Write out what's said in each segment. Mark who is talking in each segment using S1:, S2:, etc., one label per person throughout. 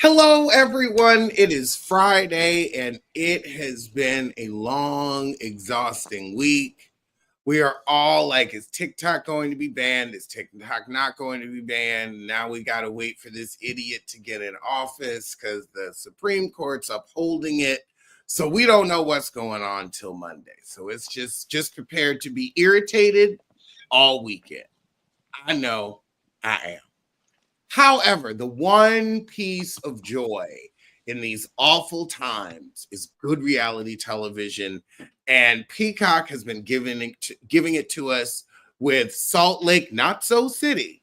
S1: Hello, everyone. It is Friday, and it has been a long, exhausting week. We are all like, is TikTok going to be banned? Is TikTok not going to be banned? Now we got to wait for this idiot to get in office because the Supreme Court's upholding it. So we don't know what's going on till Monday. So it's just prepared to be irritated all weekend. I know I am. However, the one piece of joy in these awful times is good reality television, and Peacock has been giving it to us with Salt Lake Not So City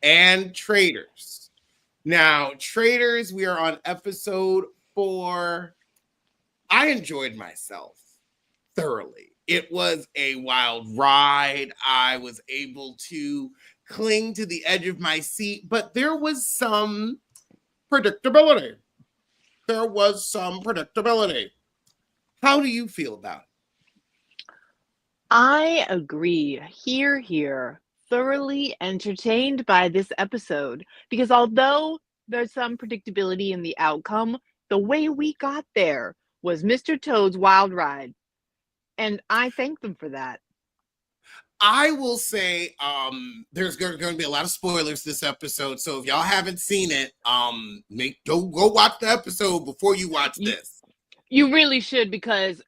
S1: and Traitors. Now, Traitors, we are on episode 4. I enjoyed myself thoroughly. It was a wild ride. I was able to cling to the edge of my seat, but there was some predictability. How do you feel about it?
S2: I agree. Here. Thoroughly entertained by this episode because although there's some predictability in the outcome, the way we got there was Mr. Toad's wild ride. And I thank them for that.
S1: I will say there's going to be a lot of spoilers this episode. So if y'all haven't seen it, go watch the episode before you watch this.
S2: You really should, because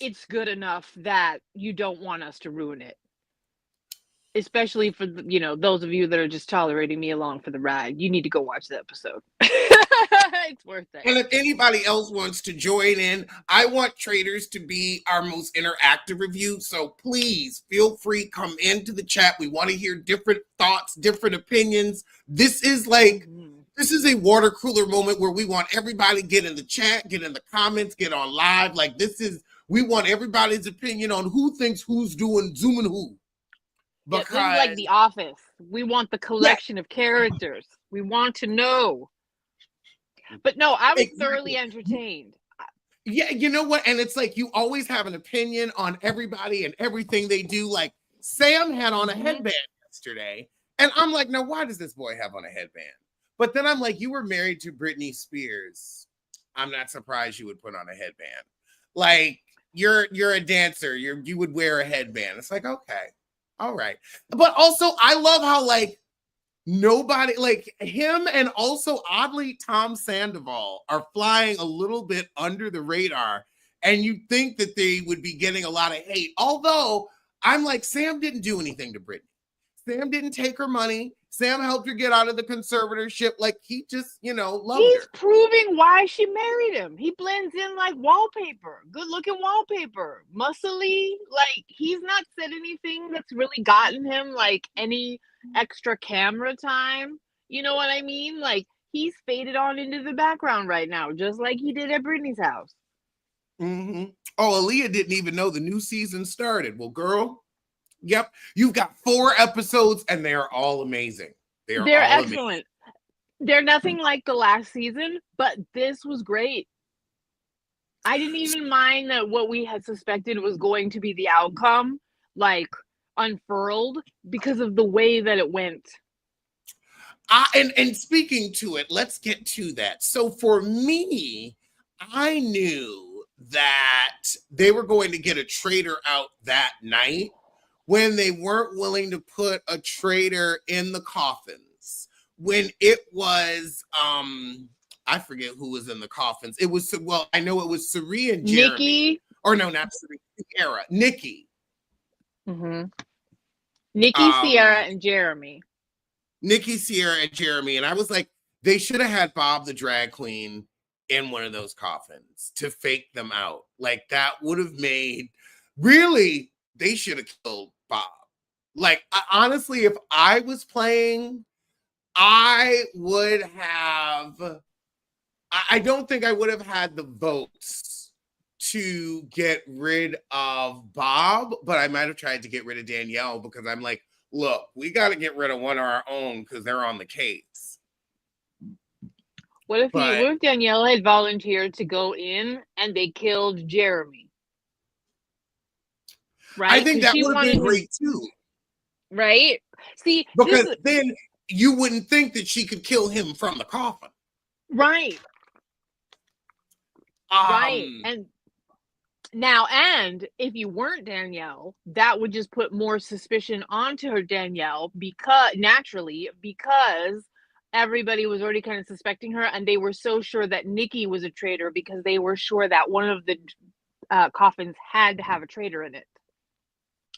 S2: it's good enough that you don't want us to ruin it. Especially for, those of you that are just tolerating me along for the ride. You need to go watch the episode. It's worth it.
S1: And if anybody else wants to join in, I want Traitors to be our most interactive review. So please feel free, come into the chat. We want to hear different thoughts, different opinions. This is a water cooler moment where we want everybody get in the chat, get in the comments, get on live. We want everybody's opinion on who thinks who's doing Zoom and who.
S2: Because this is like The Office. We want the collection of characters. We want to know. But no, I was thoroughly entertained.
S1: Yeah, you know what? And it's like you always have an opinion on everybody and everything they do. Like Sam had on a headband yesterday. And I'm like, now why does this boy have on a headband? But then I'm like, you were married to Britney Spears. I'm not surprised you would put on a headband. Like, you're a dancer. You would wear a headband. It's like, okay. All right. But also, I love how, nobody, him and also, oddly, Tom Sandoval are flying a little bit under the radar. And you think that they would be getting a lot of hate. Although, I'm like, Sam didn't do anything to Britney. Sam didn't take her money. Sam helped her get out of the conservatorship. He just, loved her.
S2: He's proving why she married him. He blends in like wallpaper. Good looking wallpaper. Muscly. He's not said anything that's really gotten him any extra camera time. You know what I mean? He's faded on into the background right now, just like he did at Britney's house.
S1: Mm-hmm. Oh, Aaliyah didn't even know the new season started. Well, girl. Yep, you've got 4 episodes, and they are all amazing.
S2: They're all excellent. Amazing. They're nothing like the last season, but this was great. I didn't even mind that what we had suspected was going to be the outcome, unfurled because of the way that it went.
S1: And speaking to it, let's get to that. So for me, I knew that they were going to get a traitor out that night, when they weren't willing to put a traitor in the coffins. When it was, I forget who was in the coffins. It was, I know it was Sari and Jeremy.
S2: Nikki.
S1: Or no, not Sari, Sierra. Nikki.
S2: Mm-hmm. Nikki, Sierra, and Jeremy.
S1: Nikki, Sierra, and Jeremy. And I was like, they should have had Bob the drag queen in one of those coffins to fake them out. That would have made, really, they should have killed Bob. Honestly, if I was playing, I don't think I would have had the votes to get rid of Bob, but I might have tried to get rid of Danielle because I'm like, look, we got to get rid of one of our own because they're on the case.
S2: What if Danielle had volunteered to go in and they killed Jeremy?
S1: Right? I think that would have been great too.
S2: Right? See,
S1: because then you wouldn't think that she could kill him from the coffin.
S2: Right. Right. And if you weren't Danielle, that would just put more suspicion onto her, Danielle, because everybody was already kind of suspecting her, and they were so sure that Nikki was a traitor because they were sure that one of the coffins had to have a traitor in it.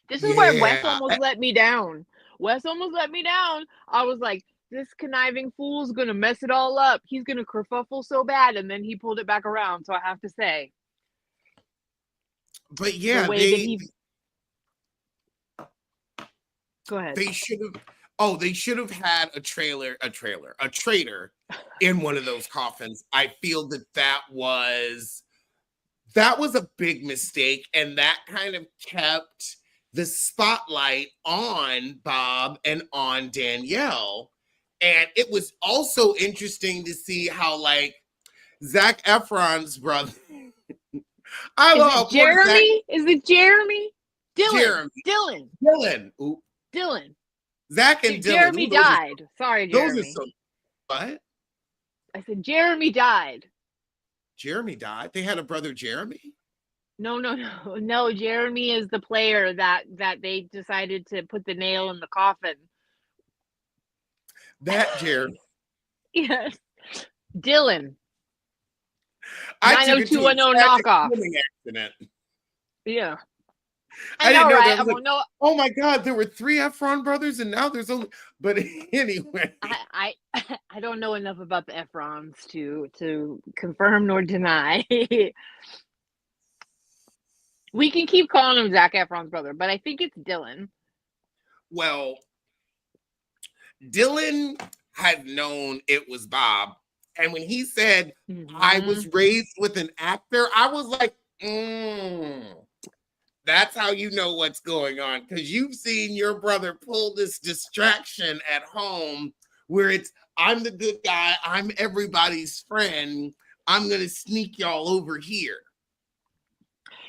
S2: This is where Wes almost let me down. I was like, this conniving fool's gonna mess it all up. He's gonna kerfuffle so bad, and then he pulled it back around. So I have to say,
S1: but yeah,
S2: go ahead.
S1: They should have had a traitor in one of those coffins. I feel that was a big mistake, and that kind of kept the spotlight on Bob and on Danielle. And it was also interesting to see how, like, Zac Efron's brother.
S2: Jeremy? Is it Jeremy?
S1: Dylan.
S2: Ooh. Dylan.
S1: Zach and Dylan.
S2: Jeremy died. Sorry, Jeremy.
S1: What?
S2: I said Jeremy died.
S1: Jeremy died? They had a brother, Jeremy?
S2: No. Jeremy is the player that they decided to put the nail in the coffin.
S1: That Jeremy.
S2: Yes. Dylan. 90210 knockoff.
S1: Accident.
S2: Yeah.
S1: I know, right? Oh my God, there were 3 Efron brothers, and now there's only. But anyway,
S2: I don't know enough about the Efrons to confirm nor deny. We can keep calling him Zac Efron's brother, but I think it's Dylan.
S1: Well, Dylan had known it was Bob, and when he said, I was raised with an actor, I was like, that's how you know what's going on, because you've seen your brother pull this distraction at home where it's, I'm the good guy, I'm everybody's friend, I'm going to sneak y'all over here.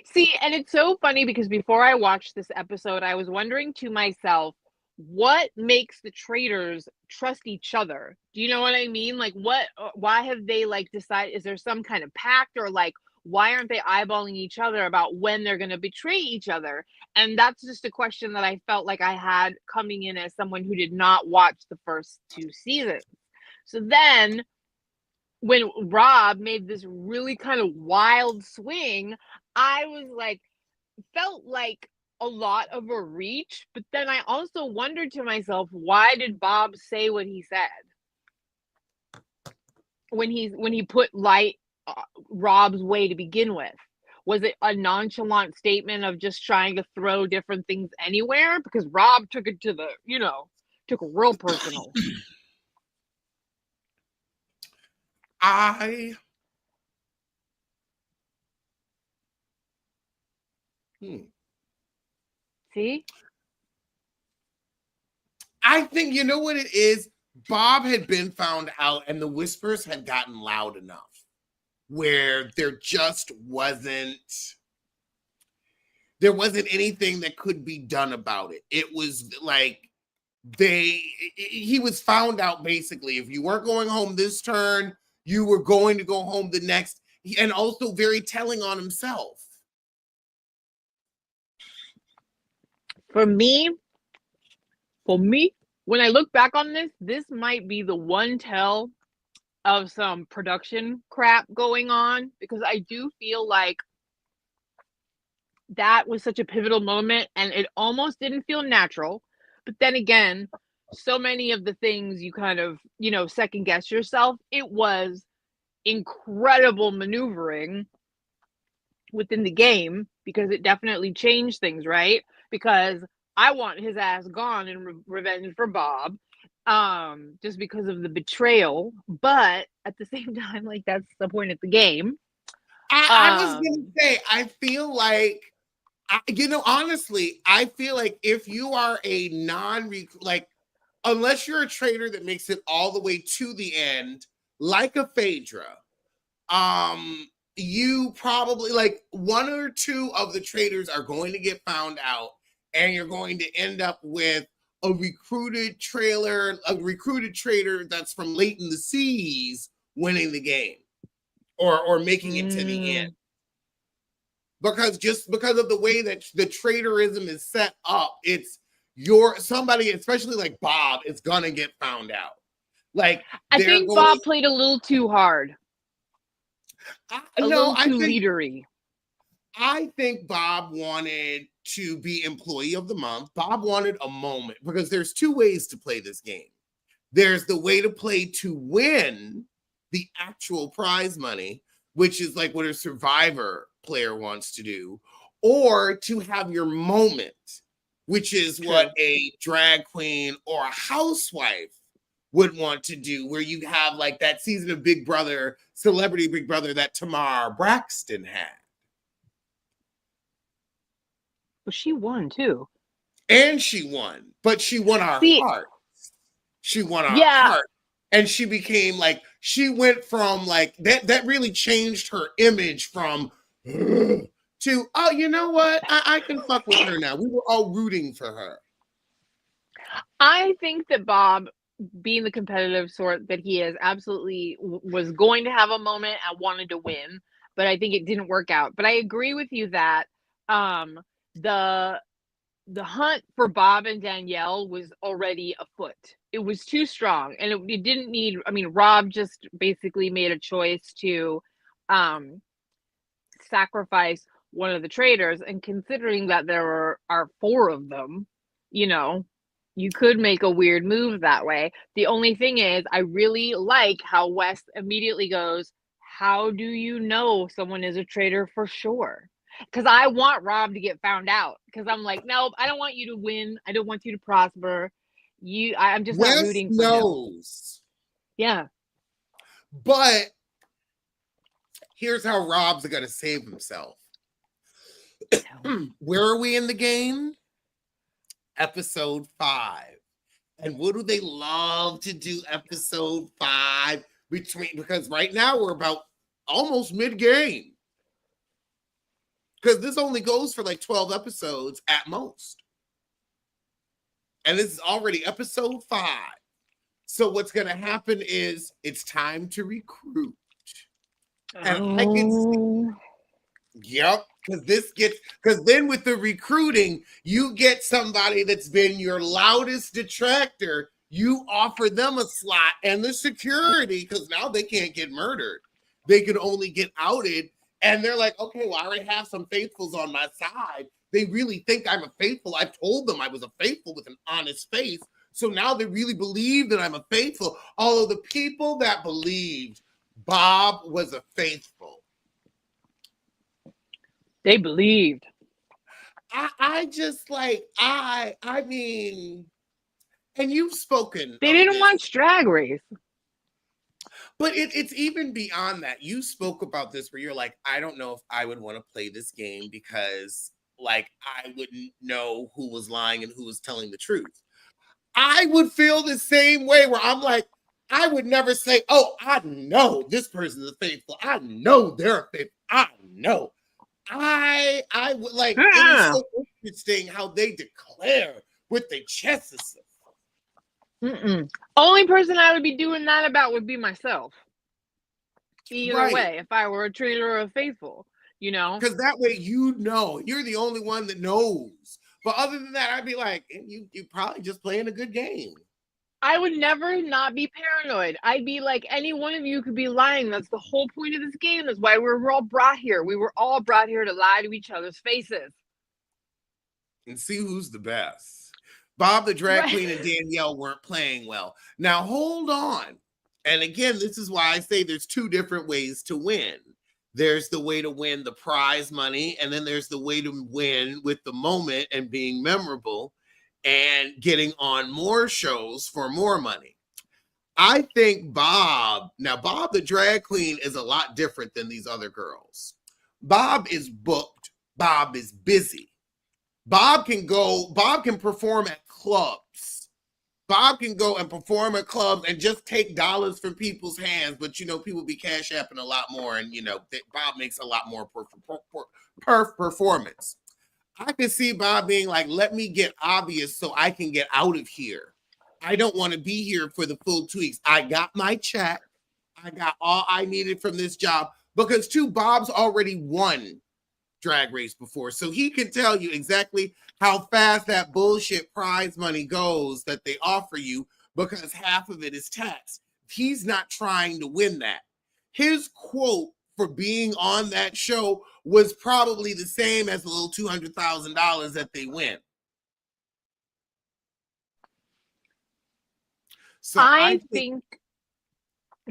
S2: See, and it's so funny because before I watched this episode, I was wondering to myself, what makes the traitors trust each other? Do you know what I mean? Like, why have they, like, decided, is there some kind of pact, or like, why aren't they eyeballing each other about when they're going to betray each other? And that's just a question that I felt like I had coming in as someone who did not watch the first 2 seasons. So then when Rob made this really kind of wild swing, I was like, felt like a lot of a reach, but then I also wondered to myself, why did Bob say what he said when he put light Rob's way to begin with? Was it a nonchalant statement of just trying to throw different things anywhere? Because Rob took it to the, took it real personal. See?
S1: I think, you know what it is? Bob had been found out, and the whispers had gotten loud enough where there wasn't anything that could be done about it. It was like he was found out, basically. If you weren't going home this turn, you were going to go home the next, and also very telling on himself.
S2: For me, when I look back on this might be the one tell of some production crap going on, because I do feel like that was such a pivotal moment and it almost didn't feel natural. But then again, so many of the things you kind of, second guess yourself. It was incredible maneuvering within the game, because it definitely changed things, right? Because I want his ass gone in revenge for Bob, just because of the betrayal. But at the same time, like, that's the point of the game.
S1: I was gonna say, I feel like, honestly, I feel like if you are a unless you're a traitor that makes it all the way to the end, like a Phaedra, you probably, like, 1 or 2 of the traitors are going to get found out, and you're going to end up with a recruited traitor that's from late in the seas winning the game or making it to the end. Because of the way that the traitorism is set up, it's somebody, especially like Bob, is gonna get found out. Like
S2: I think Bob played a little too hard. A little too leadery.
S1: I think Bob wanted to be employee of the month. Bob wanted a moment because there's two ways to play this game. There's the way to play to win the actual prize money, which is like what a Survivor player wants to do, or to have your moment, which is what a drag queen or a housewife would want to do, where you have like that season of Big Brother, Celebrity Big Brother that Tamar Braxton had.
S2: Well, she won too.
S1: And she won, but she won our heart. She won our heart. And she became like, she went from like, that really changed her image from to, oh, you know what? I can fuck with her now. We were all rooting for her.
S2: I think that Bob, being the competitive sort that he is, absolutely was going to have a moment and wanted to win, but I think it didn't work out. But I agree with you that the hunt for Bob and Danielle was already afoot. It was too strong, and it didn't need. I mean, Rob just basically made a choice to sacrifice one of the traitors, and considering that there are 4 of them, you know, you could make a weird move that way. The only thing is, I really like how Wes immediately goes, "How do you know someone is a traitor for sure?" Because I want Rob to get found out. Because I'm like, nope, I don't want you to win. I don't want you to prosper. I'm just not rooting for him. Yeah.
S1: But here's how Rob's gonna save himself. Where are we in the game? Episode 5. And what do they love to do episode 5 because right now we're about almost mid-game. Because this only goes for like 12 episodes at most. And this is already episode 5. So what's going to happen is it's time to recruit. And I can see, yep, because then with the recruiting, you get somebody that's been your loudest detractor. You offer them a slot and the security, because now they can't get murdered. They can only get outed. And they're like, okay, well, I already have some faithfuls on my side. They really think I'm a faithful. I've told them I was a faithful with an honest face. So now they really believe that I'm a faithful. Although the people that believed Bob was a faithful,
S2: they believed.
S1: I just like, I mean, and you've spoken.
S2: They didn't watch Drag Race.
S1: But it's even beyond that. You spoke about this where you're like, I don't know if I would want to play this game because like I wouldn't know who was lying and who was telling the truth. I would feel the same way where I'm like, I would never say, oh, I know this person is faithful. I know they're faithful. I know. I would like, it is so interesting how they declare with their chests.
S2: Only person I would be doing that about would be myself. Either way, if I were a traitor or a faithful, you know?
S1: Because that way you know. You're the only one that knows. But other than that, I'd be like, you probably just playing a good game.
S2: I would never not be paranoid. I'd be like, any one of you could be lying. That's the whole point of this game. That's why we're all brought here. We were all brought here to lie to each other's faces.
S1: And see who's the best. Bob the drag queen and Danielle weren't playing well. Now, hold on. And again, this is why I say there's 2 different ways to win. There's the way to win the prize money, and then there's the way to win with the moment and being memorable and getting on more shows for more money. I think Bob the drag queen is a lot different than these other girls. Bob is booked. Bob is busy. Bob can perform at clubs. Bob can go and perform at clubs and just take dollars from people's hands, but people be cash apping a lot more, and Bob makes a lot more per performance. I could see Bob being like, let me get obvious so I can get out of here. I don't want to be here for the full 2 weeks. I got my check. I got all I needed from this job because Bob's already won Drag Race before. So he can tell you exactly how fast that bullshit prize money goes that they offer you because half of it is tax. He's not trying to win that. His quote for being on that show was probably the same as the little $200,000 that they win. So
S2: I think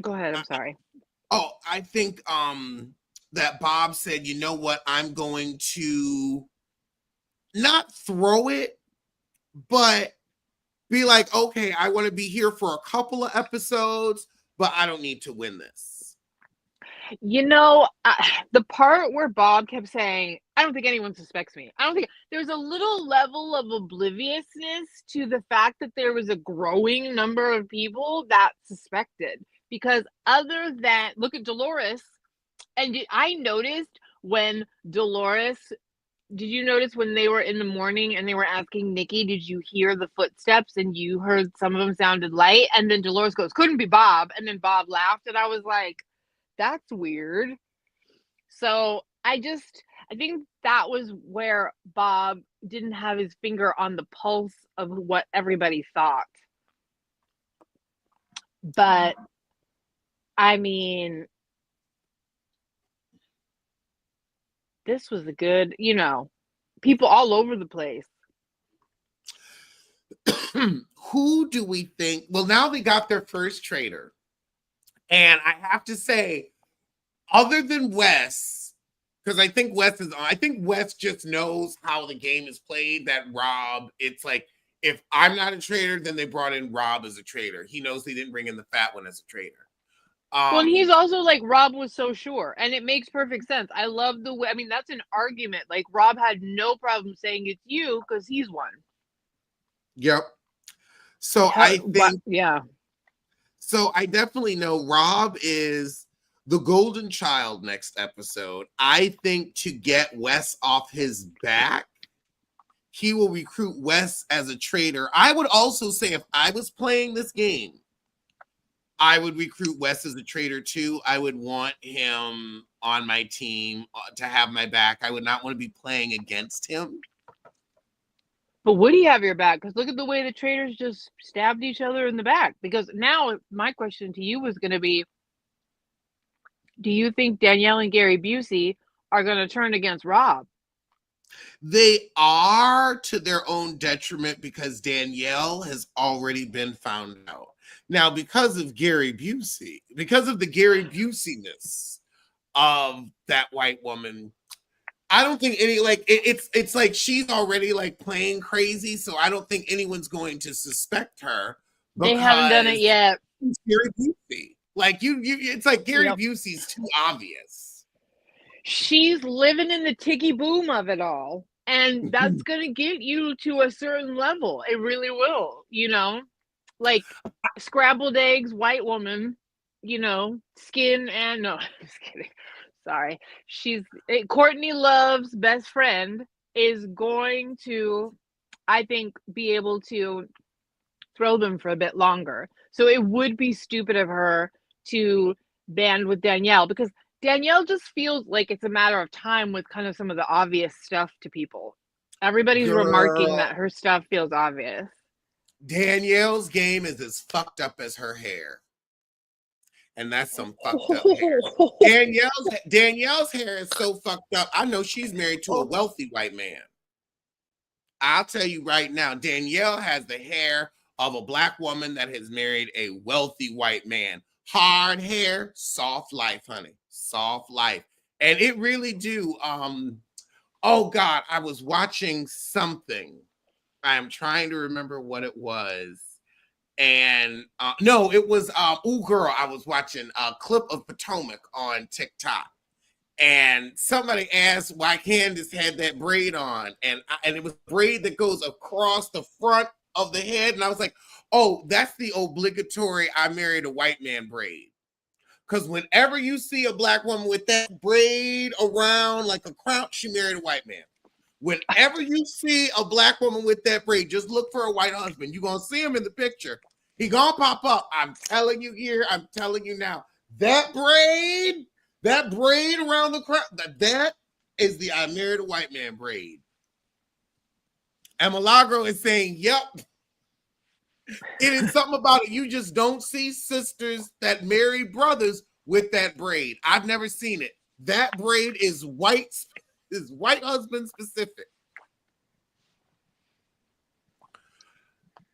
S2: go ahead, I'm sorry.
S1: I think that Bob said, you know what, I'm going to not throw it, but be like, okay, I want to be here for a couple of episodes, but I don't need to win this.
S2: You know, the part where Bob kept saying, I don't think anyone suspects me. I don't think there's a little level of obliviousness to the fact that there was a growing number of people that suspected. Because other than, look at Dolores, and I noticed when Dolores, did you notice when they were in the morning and they were asking Nikki, did you hear the footsteps? And you heard some of them sounded light. And then Dolores goes, couldn't be Bob. And then Bob laughed. And I was like, that's weird. So I think that was where Bob didn't have his finger on the pulse of what everybody thought. But I mean, this was a good, people all over the place.
S1: Who do we think? Well, now they got their first traitor. And I have to say, other than Wes, because I think Wes just knows how the game is played, that Rob, it's like, if I'm not a traitor, then they brought in Rob as a traitor. He knows they didn't bring in the fat one as a traitor.
S2: Well, and he's also like, Rob was so sure, and it makes perfect sense. I love the way, I mean, that's an argument. Like, Rob had no problem saying it's you because he's one.
S1: Yep. So I think,
S2: yeah.
S1: So I definitely know Rob is the golden child next episode. I think to get Wes off his back, he will recruit Wes as a traitor. I would also say if I was playing this game, I would recruit Wes as a traitor too. I would want him on my team to have my back. I would not want to be playing against him.
S2: But would he have your back? Because look at the way the traitors just stabbed each other in the back. Because now my question to you was going to be, do you think Danielle and Gary Busey are going to turn against Rob?
S1: They are, to their own detriment, because Danielle has already been found out. Now, because of Gary Busey, because of the Gary Busey-ness of that white woman, I don't think it's like she's already like playing crazy, so I don't think anyone's going to suspect her.
S2: They haven't done it yet.
S1: It's Gary Busey. Like it's like Gary Busey's too obvious.
S2: She's living in the ticky boom of it all, and that's gonna get you to a certain level. It really will, like scrambled eggs, white woman, skin and no, I'm just kidding. Sorry. Courtney Love's best friend is going to, I think, be able to throw them for a bit longer. So it would be stupid of her to band with Danielle, because Danielle just feels like it's a matter of time with kind of some of the obvious stuff to people. Everybody's remarking that her stuff feels obvious.
S1: Danielle's game is as fucked up as her hair. And that's some fucked up hair. Danielle's hair is so fucked up. I know she's married to a wealthy white man. I'll tell you right now, Danielle has the hair of a black woman that has married a wealthy white man. Hard hair, soft life, honey. Soft life. And it really do. Oh God, I was watching something. I am trying to remember what it was. And no, it was I was watching a clip of Potomac on TikTok, and somebody asked why Candace had that braid on, and it was a braid that goes across the front of the head, and I was like, oh, that's the obligatory I married a white man braid. Because whenever you see a black woman with that braid around like a crown, she married a white man. Whenever you see a black woman with that braid, just look for a white husband. You're going to see him in the picture. He going to pop up. I'm telling you here. I'm telling you now. That braid around the crown, that is the I married a white man braid. And Milagro is saying, yep. It is something about it. You just don't see sisters that marry brothers with that braid. I've never seen it. That braid is white husband specific.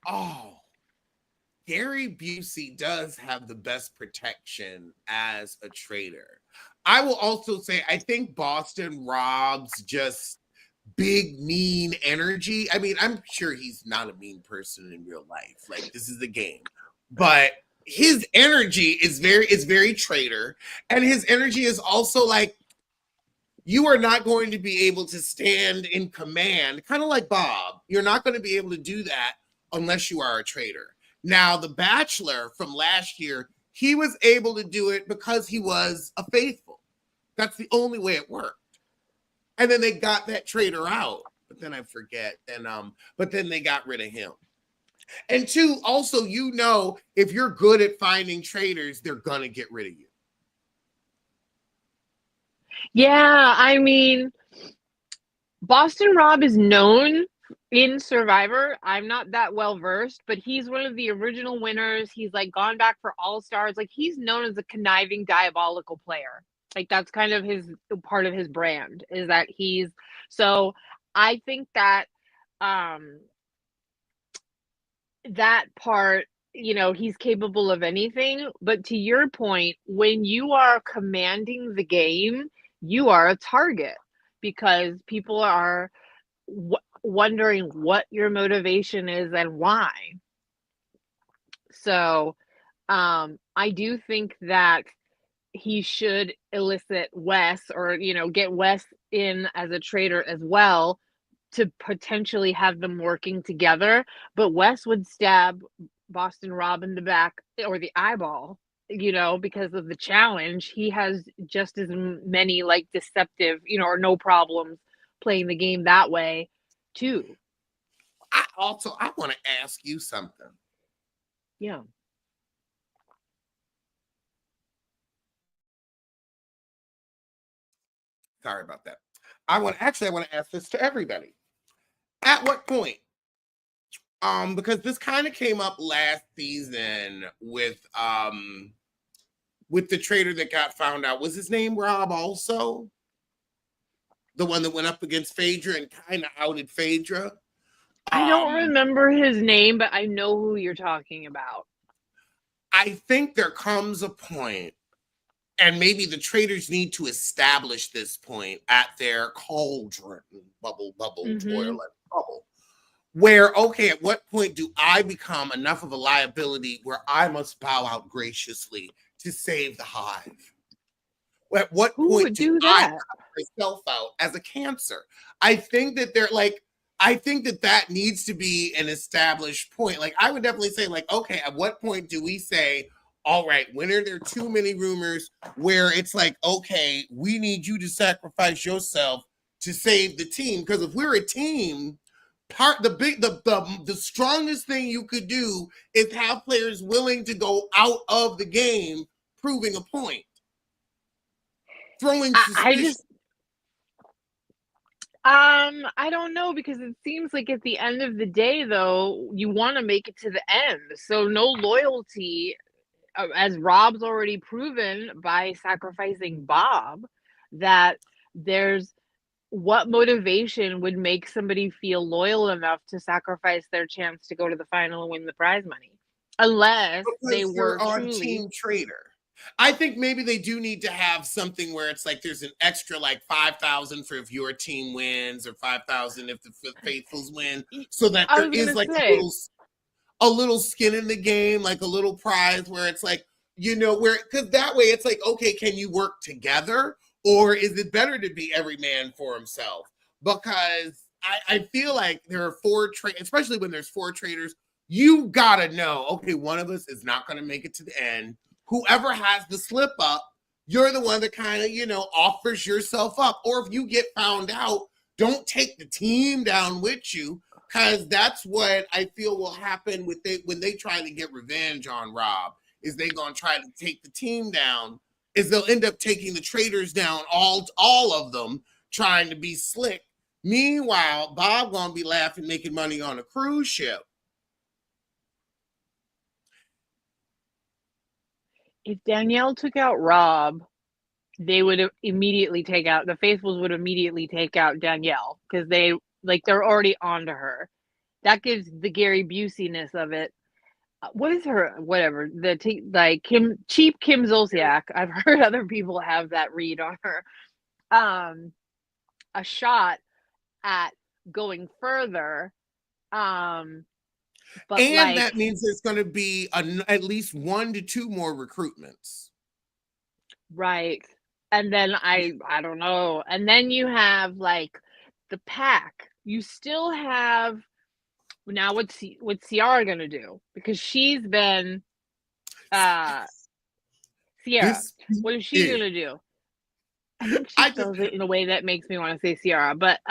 S1: Oh, Gary Busey does have the best protection as a traitor. I will also say, I think Boston Rob's just big, mean energy. I mean, I'm sure he's not a mean person in real life. Like, this is the game. But his energy is very traitor. And his energy is also like, you are not going to be able to stand in command, kind of like Bob. You're not going to be able to do that unless you are a traitor. Now, The Bachelor from last year, he was able to do it because he was a faithful. That's the only way it worked. And then they got that traitor out. But then I forget. But then they got rid of him. And two, also, you know, if you're good at finding traitors, they're going to get rid of you.
S2: Yeah, I mean, Boston Rob is known in Survivor. I'm not that well versed, but he's one of the original winners. He's like gone back for All Stars. Like, he's known as a conniving, diabolical player. Like, that's kind of his part of his brand, is that he's, so I think that that part, you know, he's capable of anything. But to your point, when you are commanding the game, you are a target because people are wondering what your motivation is and why. So I do think that he should elicit Wes, or, you know, get Wes in as a traitor as well, to potentially have them working together. But Wes would stab Boston Rob in the back or the eyeball, you know, because of the challenge. He has just as many like deceptive, you know, or no problems playing the game that way too.
S1: I want to ask you something.
S2: Yeah.
S1: Sorry about that. I want to ask this to everybody. At what point? Because this kind of came up last season with the traitor that got found out. Was his name Rob also? The one that went up against Phaedra and kind of outed Phaedra?
S2: I don't remember his name, but I know who you're talking about.
S1: I think there comes a point, and maybe the traitors need to establish this point at their cauldron, bubble, toilet, bubble, where, okay, at what point do I become enough of a liability where I must bow out graciously to save the hive? At what point do I cut myself out as a cancer? I think that that needs to be an established point. Like, I would definitely say, like, okay, at what point do we say, all right, when are there too many rumors where it's like, okay, we need you to sacrifice yourself to save the team? Because if we're a team, the strongest thing you could do is have players willing to go out of the game, proving a point. Throwing suspicion.
S2: I don't know, because it seems like at the end of the day, though, you want to make it to the end. So no loyalty, as Rob's already proven by sacrificing Bob, that there's what motivation would make somebody feel loyal enough to sacrifice their chance to go to the final and win the prize money, unless they were
S1: on team traitor. I think maybe they do need to have something where it's like there's an extra like 5,000 for if your team wins, or 5,000 if the faithfuls win, so that there is like a little skin in the game, like a little prize where it's like, you know, where, because that way it's like, okay, can you work together, or is it better to be every man for himself? Because I feel like there are especially when there's 4 traitors, you gotta know, okay, one of us is not going to make it to the end. Whoever has the slip up, you're the one that kind of, you know, offers yourself up. Or if you get found out, Don't take the team down with you, because that's what I feel will happen with when they try to get revenge on Rob. Is they gonna try to take the team down? Is they'll end up taking the traitors down, all of them, trying to be slick. Meanwhile, Bob gonna be laughing, making money on a cruise ship.
S2: If Danielle took out Rob, they would immediately take out, the Faithfuls would immediately take out Danielle, because they're already onto her. That gives the Gary Busey-ness of it. What is her, whatever, cheap Kim Zolciak, I've heard other people have that read on her, a shot at going further, but
S1: and that means there's going to be at least 1 to 2 more recruitments,
S2: right? And then I don't know, and then you have like the pack. You still have, now what's Ciara gonna do? Because she's been Ciara. What is she gonna do? I think she spells it in a way that makes me want to say Ciara, but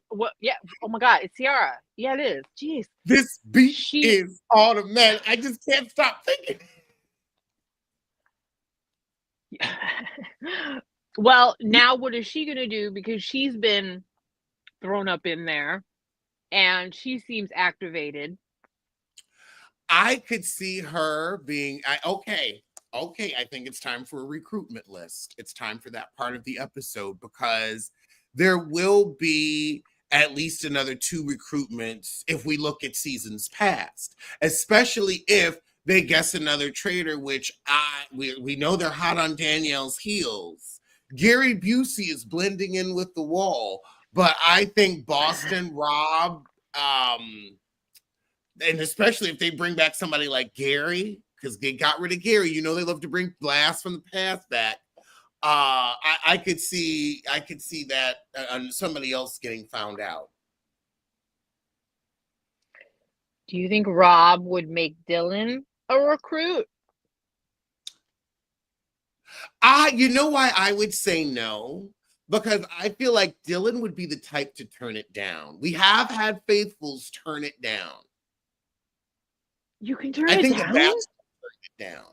S2: what? Yeah. Oh my God, it's Ciara. Yeah, it is. Jeez.
S1: This beat is automatic. I just can't stop thinking.
S2: Well, now what is she gonna do? Because she's been thrown up in there, and she seems activated.
S1: I could see her being okay. I think it's time for a recruitment list. It's time for that part of the episode, because there will be at least another 2 recruitments if we look at seasons past, especially if they guess another traitor, which we know they're hot on Danielle's heels. Gary Busey is blending in with the wall, but I think Boston, Rob, and especially if they bring back somebody like Gary, because they got rid of Gary. You know they love to bring blasts from the past back. I could see that somebody else getting found out.
S2: Do you think Rob would make Dylan a recruit?
S1: You know why I would say no? Because I feel like Dylan would be the type to turn it down. We have had Faithfuls turn it down.
S2: You can turn it down? I think the Bachelor turned
S1: it down.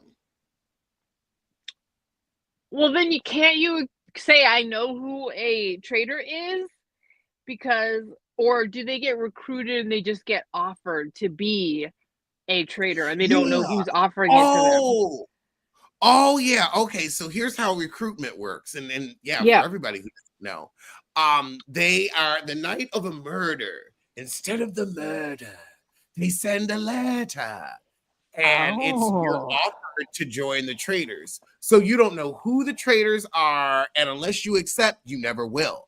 S2: Well, then can't you say, I know who a traitor is? Because, or do they get recruited and they just get offered to be a traitor and they don't know who's offering it to them?
S1: Oh yeah. Okay. So here's how recruitment works. And for everybody who doesn't know, they are the night of a murder. Instead of the murder, they send a letter. And you're offered to join the traitors. So you don't know who the traitors are. And unless you accept, you never will.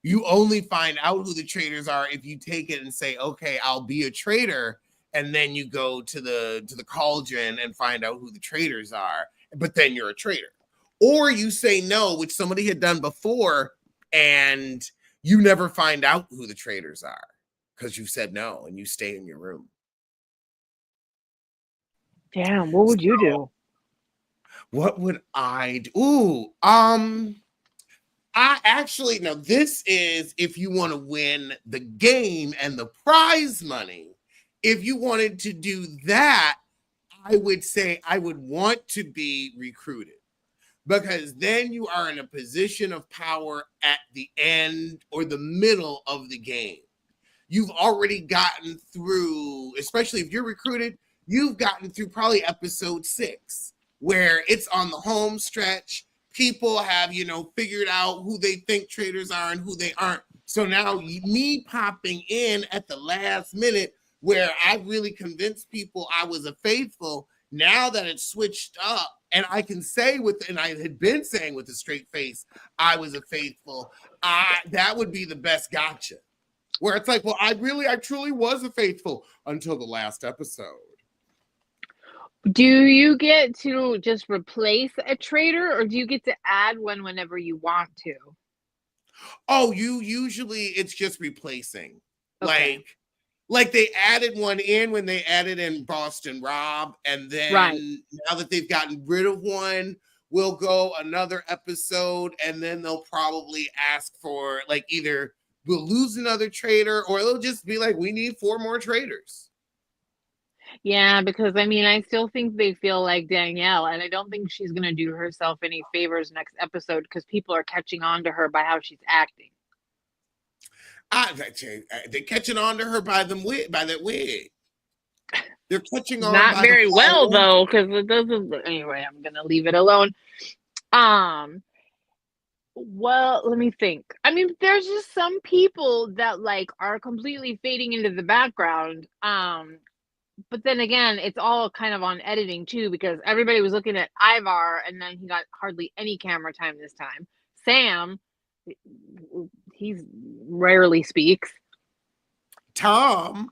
S1: You only find out who the traitors are if you take it and say, okay, I'll be a traitor. And then you go to the cauldron and find out who the traitors are, but then you're a traitor. Or you say no, which somebody had done before, and you never find out who the traitors are because you said no and you stay in your room.
S2: Damn, what would you do?
S1: What would I do? I actually, no, this is if you want to win the game and the prize money. If you wanted to do that, I would say I would want to be recruited, because then you are in a position of power at the end or the middle of the game. You've already gotten through, especially if you're recruited, you've gotten through probably episode 6, where it's on the home stretch. People have, figured out who they think traitors are and who they aren't. So now me popping in at the last minute, where I really convinced people I was a faithful, now that it's switched up, and I can say and I had been saying with a straight face, I was a faithful, that would be the best gotcha. Where it's like, well, I truly was a faithful until the last episode.
S2: Do you get to just replace a traitor, or do you get to add one whenever you want to?
S1: Oh, it's just replacing. Okay. Like they added one in when they added in Boston Rob, and then now that they've gotten rid of one, we'll go another episode, and then they'll probably ask for either we'll lose another traitor, or it'll just be like, we need 4 more traitors.
S2: Yeah, because I mean, I still think they feel like Danielle, and I don't think she's going to do herself any favors next episode because people are catching on to her by how she's acting.
S1: They're catching on to her by that wig. They're catching on
S2: Not
S1: by
S2: very
S1: the
S2: well though, because it doesn't. Anyway, I'm gonna leave it alone. Well, let me think. I mean, there's just some people that like are completely fading into the background. But then again, it's all kind of on editing too, because everybody was looking at Ivar, and then he got hardly any camera time this time. Sam, he's rarely speaks.
S1: Tom's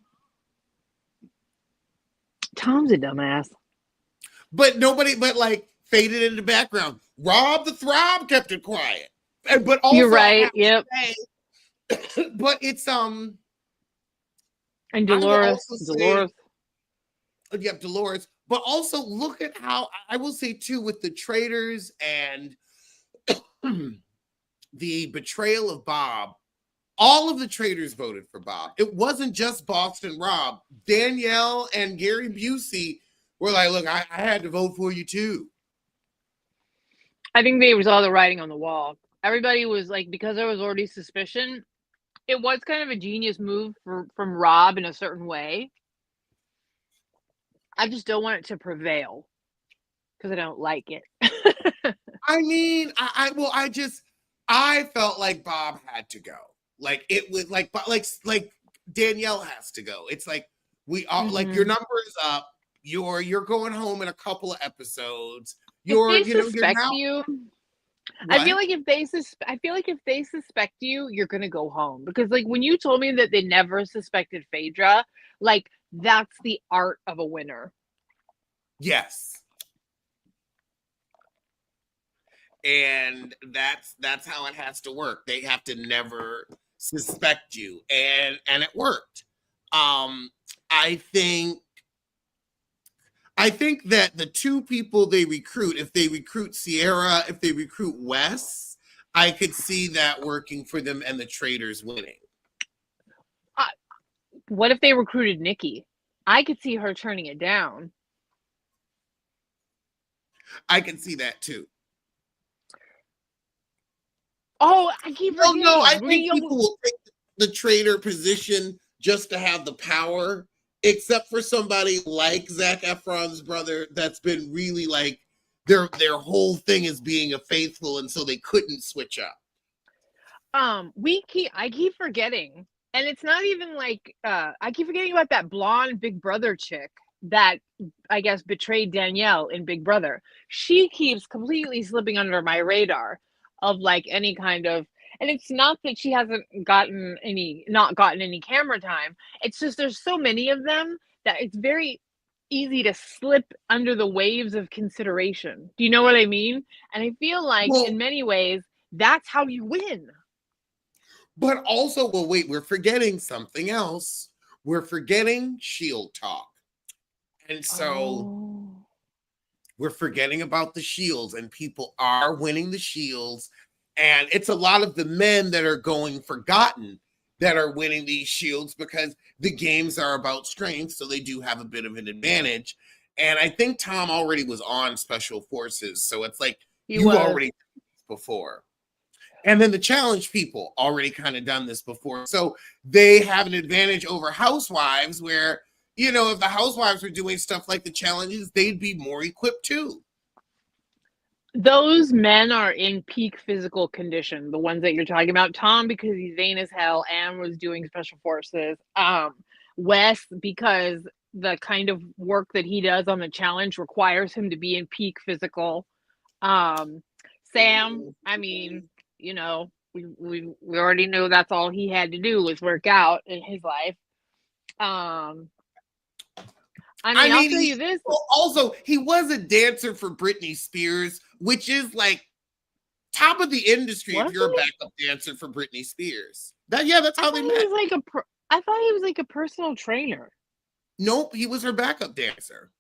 S2: a dumbass.
S1: But like faded in the background. Rob the Throb kept it quiet. But also,
S2: you're right. Yep.
S1: Say, but it's
S2: and Dolores.
S1: Yep, Dolores. But also look at how I will say too with the traitors and the betrayal of Bob. All of the traitors voted for Bob. It wasn't just Boston Rob. Danielle and Gary Busey were like, look, I had to vote for you too.
S2: I think they saw the writing on the wall. Everybody was like, because there was already suspicion, it was kind of a genius move from Rob in a certain way. I just don't want it to prevail because I don't like it.
S1: I mean, I felt like Bob had to go. Like it was like Danielle has to go. It's like we all like your number is up. You're going home in a couple of episodes.
S2: I feel like if they suspect you, you're gonna go home. Because like when you told me that they never suspected Phaedra, like that's the art of a winner.
S1: Yes. And that's how it has to work. They have to never suspect you. And it worked. I think that the 2 people they recruit, if they recruit Sierra, if they recruit Wes, I could see that working for them and the traitors winning.
S2: What if they recruited Nikki? I could see her turning it down.
S1: I can see that too.
S2: Oh, I keep forgetting.
S1: No, I think people will take the traitor position just to have the power, except for somebody like Zac Efron's brother that's been really like their whole thing is being a faithful, and so they couldn't switch up.
S2: I keep forgetting, and it's not even like I keep forgetting about that blonde Big Brother chick that I guess betrayed Danielle in Big Brother. She keeps completely slipping under my radar of like any kind of, and it's not that she hasn't not gotten any camera time. It's just there's so many of them that it's very easy to slip under the waves of consideration. Do you know what I mean? And I feel like in many ways that's how you win.
S1: But also, wait, we're forgetting something else. We're forgetting Shield talk. And so we're forgetting about the shields, and people are winning the shields. And it's a lot of the men that are going forgotten that are winning these shields because the games are about strength. So they do have a bit of an advantage. And I think Tom already was on Special Forces. So it's like you already did this before. And then the challenge people already kind of done this before. So they have an advantage over Housewives where, you know, if the Housewives were doing stuff like the challenges, they'd be more equipped too.
S2: Those men are in peak physical condition, the ones that you're talking about. Tom, because he's vain as hell and was doing Special Forces. Wes, because the kind of work that he does on the challenge requires him to be in peak physical. Sam, I mean, you know, we already knew that's all he had to do was work out in his life. I mean, I'll tell you this.
S1: Also, he was a dancer for Britney Spears, which is like top of the industry if you're a backup dancer for Britney Spears. That's how they met.
S2: I thought he was like a personal trainer.
S1: Nope, he was her backup dancer.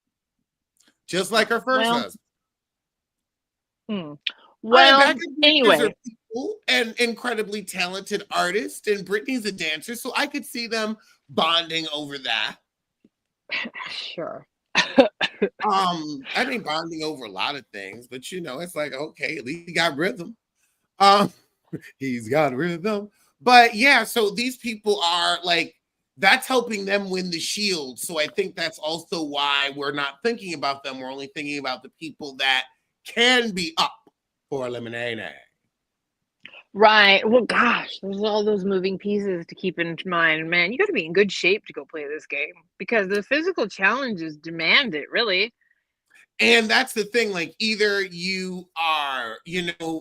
S1: Just like her first husband.
S2: Well, anyway.
S1: and incredibly talented artist, and Brittany's a dancer, so I could see them bonding over that.
S2: Sure.
S1: I think bonding over a lot of things, but it's like, okay, at least he got rhythm. Um, he's got rhythm. But yeah, so these people are like, that's helping them win the shield. So I think that's also why we're not thinking about them. We're only thinking about the people that can be up for eliminating.
S2: Right. Well, gosh, there's all those moving pieces to keep in mind. Man, you got to be in good shape to go play this game because the physical challenges demand it, really.
S1: And that's the thing, like either you are,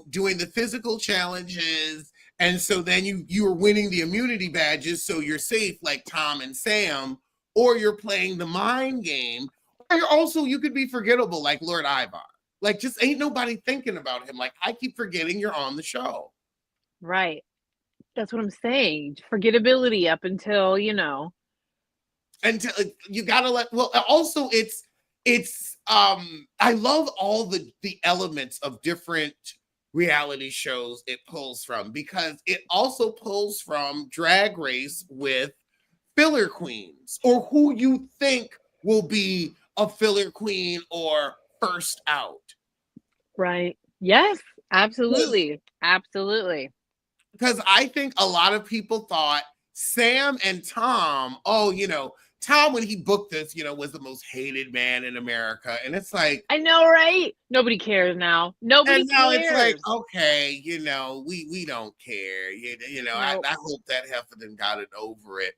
S1: doing the physical challenges, and so then you are winning the immunity badges, so you're safe, like Tom and Sam, or you're playing the mind game, or you could be forgettable, like Lord Ivar. Like, just ain't nobody thinking about him. Like, I keep forgetting you're on the show.
S2: Right. That's what I'm saying. Forgettability up until,
S1: Until you gotta also it's I love all the elements of different reality shows it pulls from, because it also pulls from Drag Race with filler queens, or who you think will be a filler queen or first out.
S2: Right. Yes, absolutely. Absolutely.
S1: Because I think a lot of people thought Sam and Tom, Tom, when he booked this, was the most hated man in America. And it's like,
S2: I know, right? Nobody cares now. Nobody
S1: and now
S2: cares.
S1: it's like, okay, we don't care.
S2: Nope.
S1: I hope that Heffernan got it over it.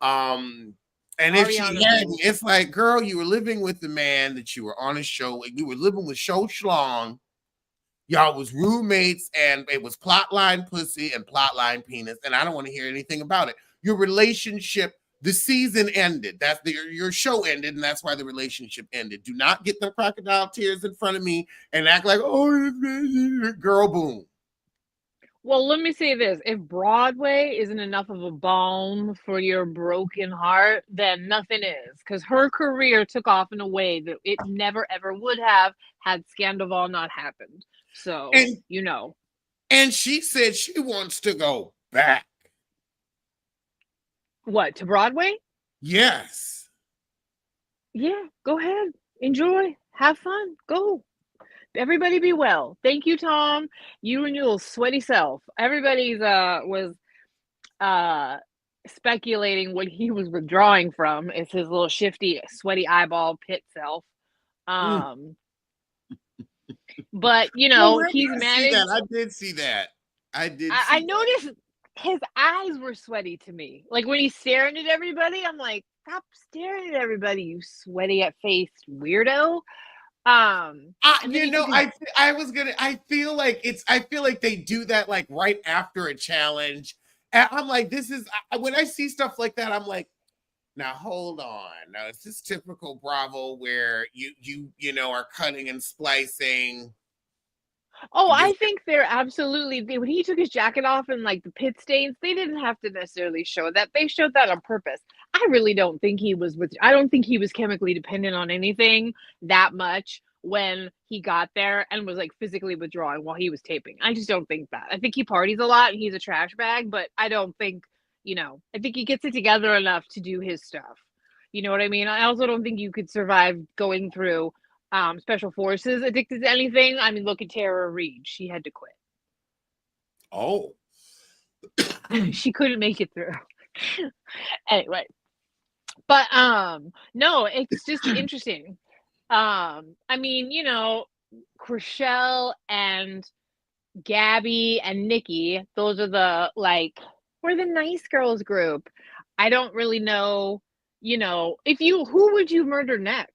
S1: And if she
S2: Ariana
S1: hadn't,
S2: Boo.
S1: it's like, girl, you were living with the man that you were on a show. You were living with Show Schlong. Y'all was roommates, and it was plotline pussy and plotline penis, and I don't want to hear anything about it. Your relationship, the season ended. Your show ended, and that's why the relationship ended. Do not get the crocodile tears in front of me and act like, oh, girl, boom.
S2: Well, let me say this. If Broadway isn't enough of a balm for your broken heart, then nothing is. Because her career took off in a way that it never, ever would have had Sandoval not happened. So,
S1: And she said she wants to go back.
S2: What, to Broadway?
S1: Yes.
S2: Yeah, go ahead. Enjoy. Have fun. Go. Everybody be well. Thank you, Tom. You and your sweaty self. Everybody's was speculating what he was withdrawing from is his little shifty, sweaty eyeball pit self. But he's managed.
S1: I did see that.
S2: I noticed his eyes were sweaty to me. Like when he's staring at everybody, I'm like, stop staring at everybody, you sweaty at faced weirdo.
S1: I feel like they do that like right after a challenge. And I'm like, when I see stuff like that, I'm like, now hold on. Now it's this typical Bravo where you are cutting and splicing.
S2: Oh, I think they're absolutely. When he took his jacket off and like the pit stains, they didn't have to necessarily show that. They showed that on purpose. I really don't think he was I don't think he was chemically dependent on anything that much when he got there and was like physically withdrawing while he was taping. I just don't think that. I think he parties a lot and he's a trash bag, but I don't think, I think he gets it together enough to do his stuff. You know what I mean? I also don't think you could survive going through special forces addicted to anything. I mean, look at Tara Reid. She had to quit.
S1: Oh.
S2: She couldn't make it through. Anyway. But no, it's just interesting. I mean, Chrishell and Gabby and Nikki, those are we're the nice girls group. I don't really know, who would you murder next?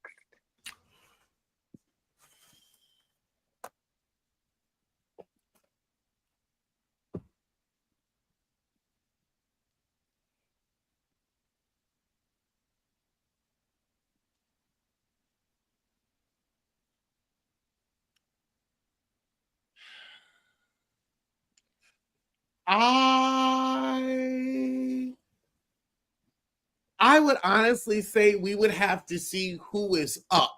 S1: I would honestly say we would have to see who is up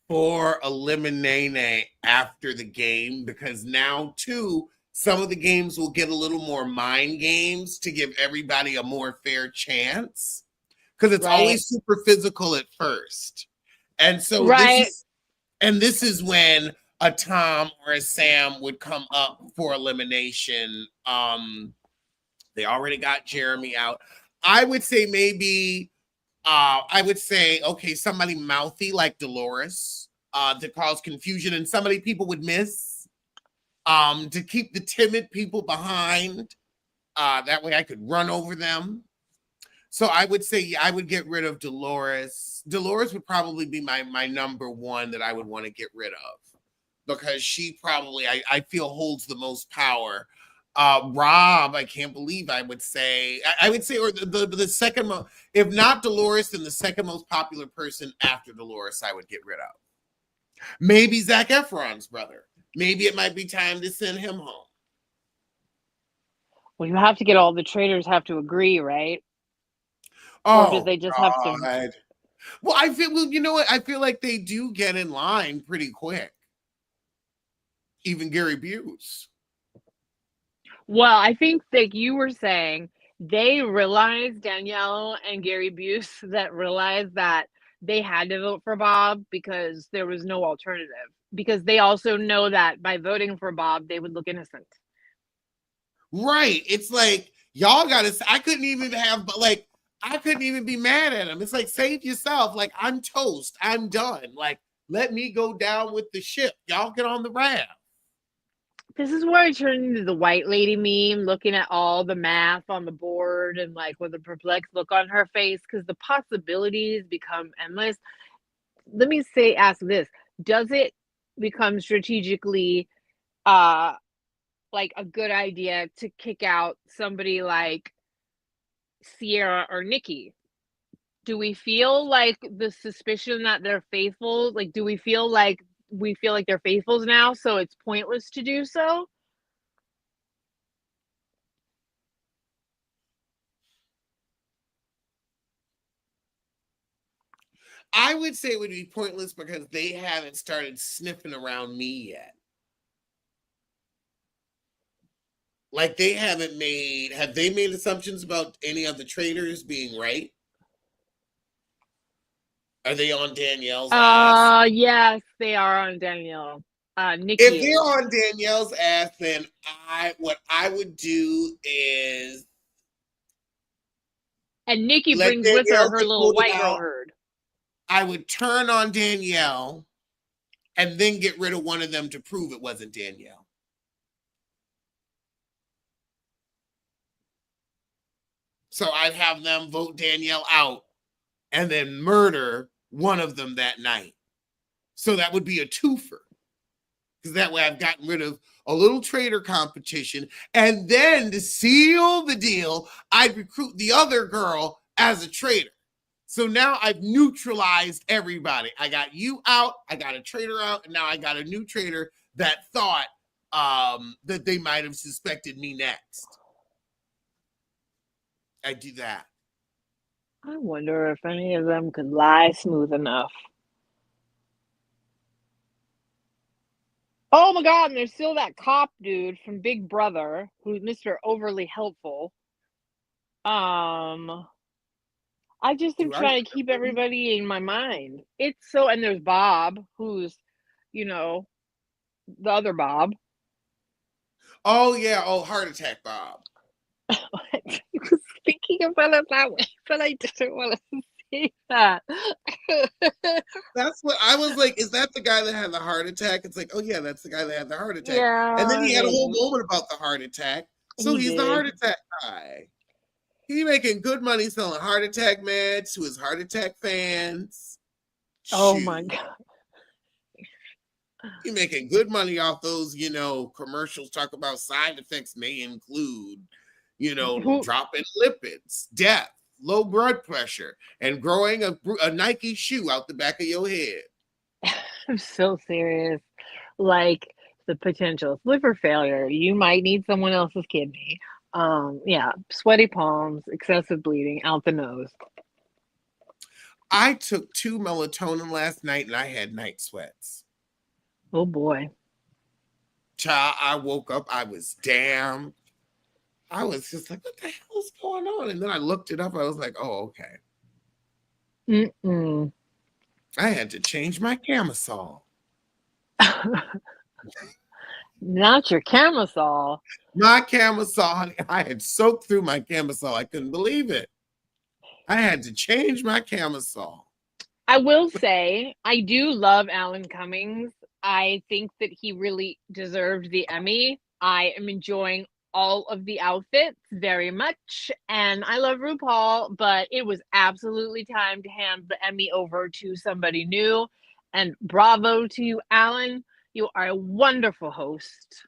S1: for eliminating after the game, because now too, Some of the games will get a little more mind games to give everybody a more fair chance, because it's always super physical at first. And so this is when a Tom or a Sam would come up for elimination. They already got Jeremy out. I would say maybe okay, somebody mouthy like Dolores to cause confusion, and somebody people would miss to keep the timid people behind. That way I could run over them. So I would say I would get rid of Dolores. Dolores would probably be my number one that I would want to get rid of, because she probably, I feel, holds the most power. Rob, I can't believe I would say, or the second, if not Dolores, then the second most popular person after Dolores I would get rid of. Maybe Zac Efron's brother. Maybe it might be time to send him home.
S2: Well, you have to get all the traitors have to agree, right?
S1: Oh,
S2: or do they just have to?
S1: Well, I feel, well, you know what? I feel like they do get in line pretty quick. Even Gary Busey.
S2: Well, I think that you were saying they realized, Danielle and Gary Busey, that realized that they had to vote for Bob because there was no alternative. Because they also know that by voting for Bob, they would look innocent.
S1: Right. It's like, y'all got to, I couldn't even be mad at him. It's like, save yourself. Like, I'm toast. I'm done. Like, let me go down with the ship. Y'all get on the raft.
S2: This is where I turned into the white lady meme, looking at all the math on the board and like with a perplexed look on her face, because the possibilities become endless. Let me ask this. Does it become strategically like a good idea to kick out somebody like Sierra or Nikki? Do we feel like the suspicion that they're faithful? Like, do we feel like they're faithfuls now, so it's pointless to do so?
S1: I would say it would be pointless because they haven't started sniffing around me yet. Like, they haven't made, have they made assumptions about any of the traitors being right? Are they on Danielle's ass?
S2: Yes, they are on Danielle. Nikki
S1: If they're on Danielle's ass, then what I would do is,
S2: and Nikki brings with her little white girl
S1: out.
S2: herd.
S1: I would turn on Danielle and then get rid of one of them to prove it wasn't Danielle. So I'd have them vote Danielle out and then murder one of them that night. So that would be a twofer. Because that way I've gotten rid of a little traitor competition. And then to seal the deal, I'd recruit the other girl as a traitor. So now I've neutralized everybody. I got you out, I got a traitor out, and now I got a new traitor that thought that they might have suspected me next. I do that.
S2: I wonder if any of them could lie smooth enough. Oh my God, and there's still that cop dude from Big Brother, who's Mr. Overly Helpful. I just am trying to keep everybody in my mind. It's so, and there's Bob, who's, the other Bob.
S1: Oh, yeah. Oh, heart attack Bob.
S2: I was thinking about it that way, but I didn't want to say that.
S1: That's what I was like. Is that the guy that had the heart attack? It's like, oh, yeah, that's the guy that had the heart attack.
S2: Yeah,
S1: and then he had a whole moment about the heart attack. So he's the heart attack guy. He making good money selling heart attack meds to his heart attack fans.
S2: Oh my God.
S1: He making good money off those, commercials talk about side effects may include, dropping lipids, death, low blood pressure, and growing a Nike shoe out the back of your head.
S2: I'm so serious. Like the potential liver failure. You might need someone else's kidney. Yeah, sweaty palms, excessive bleeding out the nose.
S1: I took 2 melatonin last night and I had night sweats.
S2: Oh boy.
S1: Child, I woke up, I was damned. I was just like, what the hell is going on? And then I looked it up. I was like, oh, okay.
S2: Mm-mm.
S1: I had to change my camisole.
S2: Not your camisole.
S1: My camisole, honey, I had soaked through my camisole. I couldn't believe it. I had to change my camisole.
S2: I will say, I do love Alan Cummings. I think that he really deserved the Emmy. I am enjoying all of the outfits very much, and I love RuPaul, but it was absolutely time to hand the Emmy over to somebody new. And bravo to you, Alan. You are a wonderful host.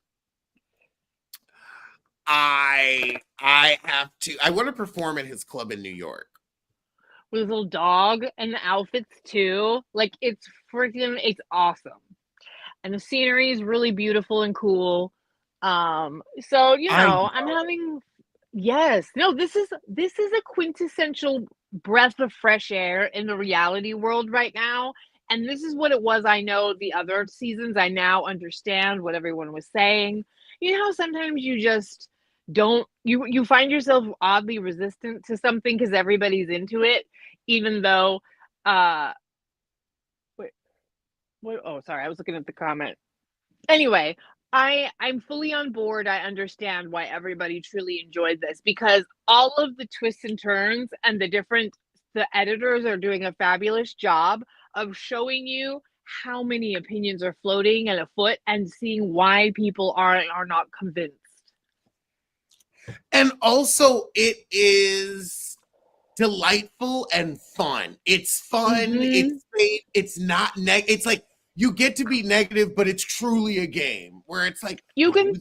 S1: I want to perform at his club in New York.
S2: With his little dog and the outfits too. Like it's awesome. And the scenery is really beautiful and cool. So I'm having yes. No, this is a quintessential breath of fresh air in the reality world right now. And this is what it was. I know the other seasons, I now understand what everyone was saying. You know how sometimes you just don't you find yourself oddly resistant to something because everybody's into it, even though wait, oh sorry, I was looking at the comment. Anyway, I'm fully on board. I understand why everybody truly enjoyed this because all of the twists and turns and the editors are doing a fabulous job of showing you how many opinions are floating and afoot and seeing why people are not convinced.
S1: And also it is delightful and fun. It's fun, it's safe, it's not it's like you get to be negative, but it's truly a game where it's like
S2: you can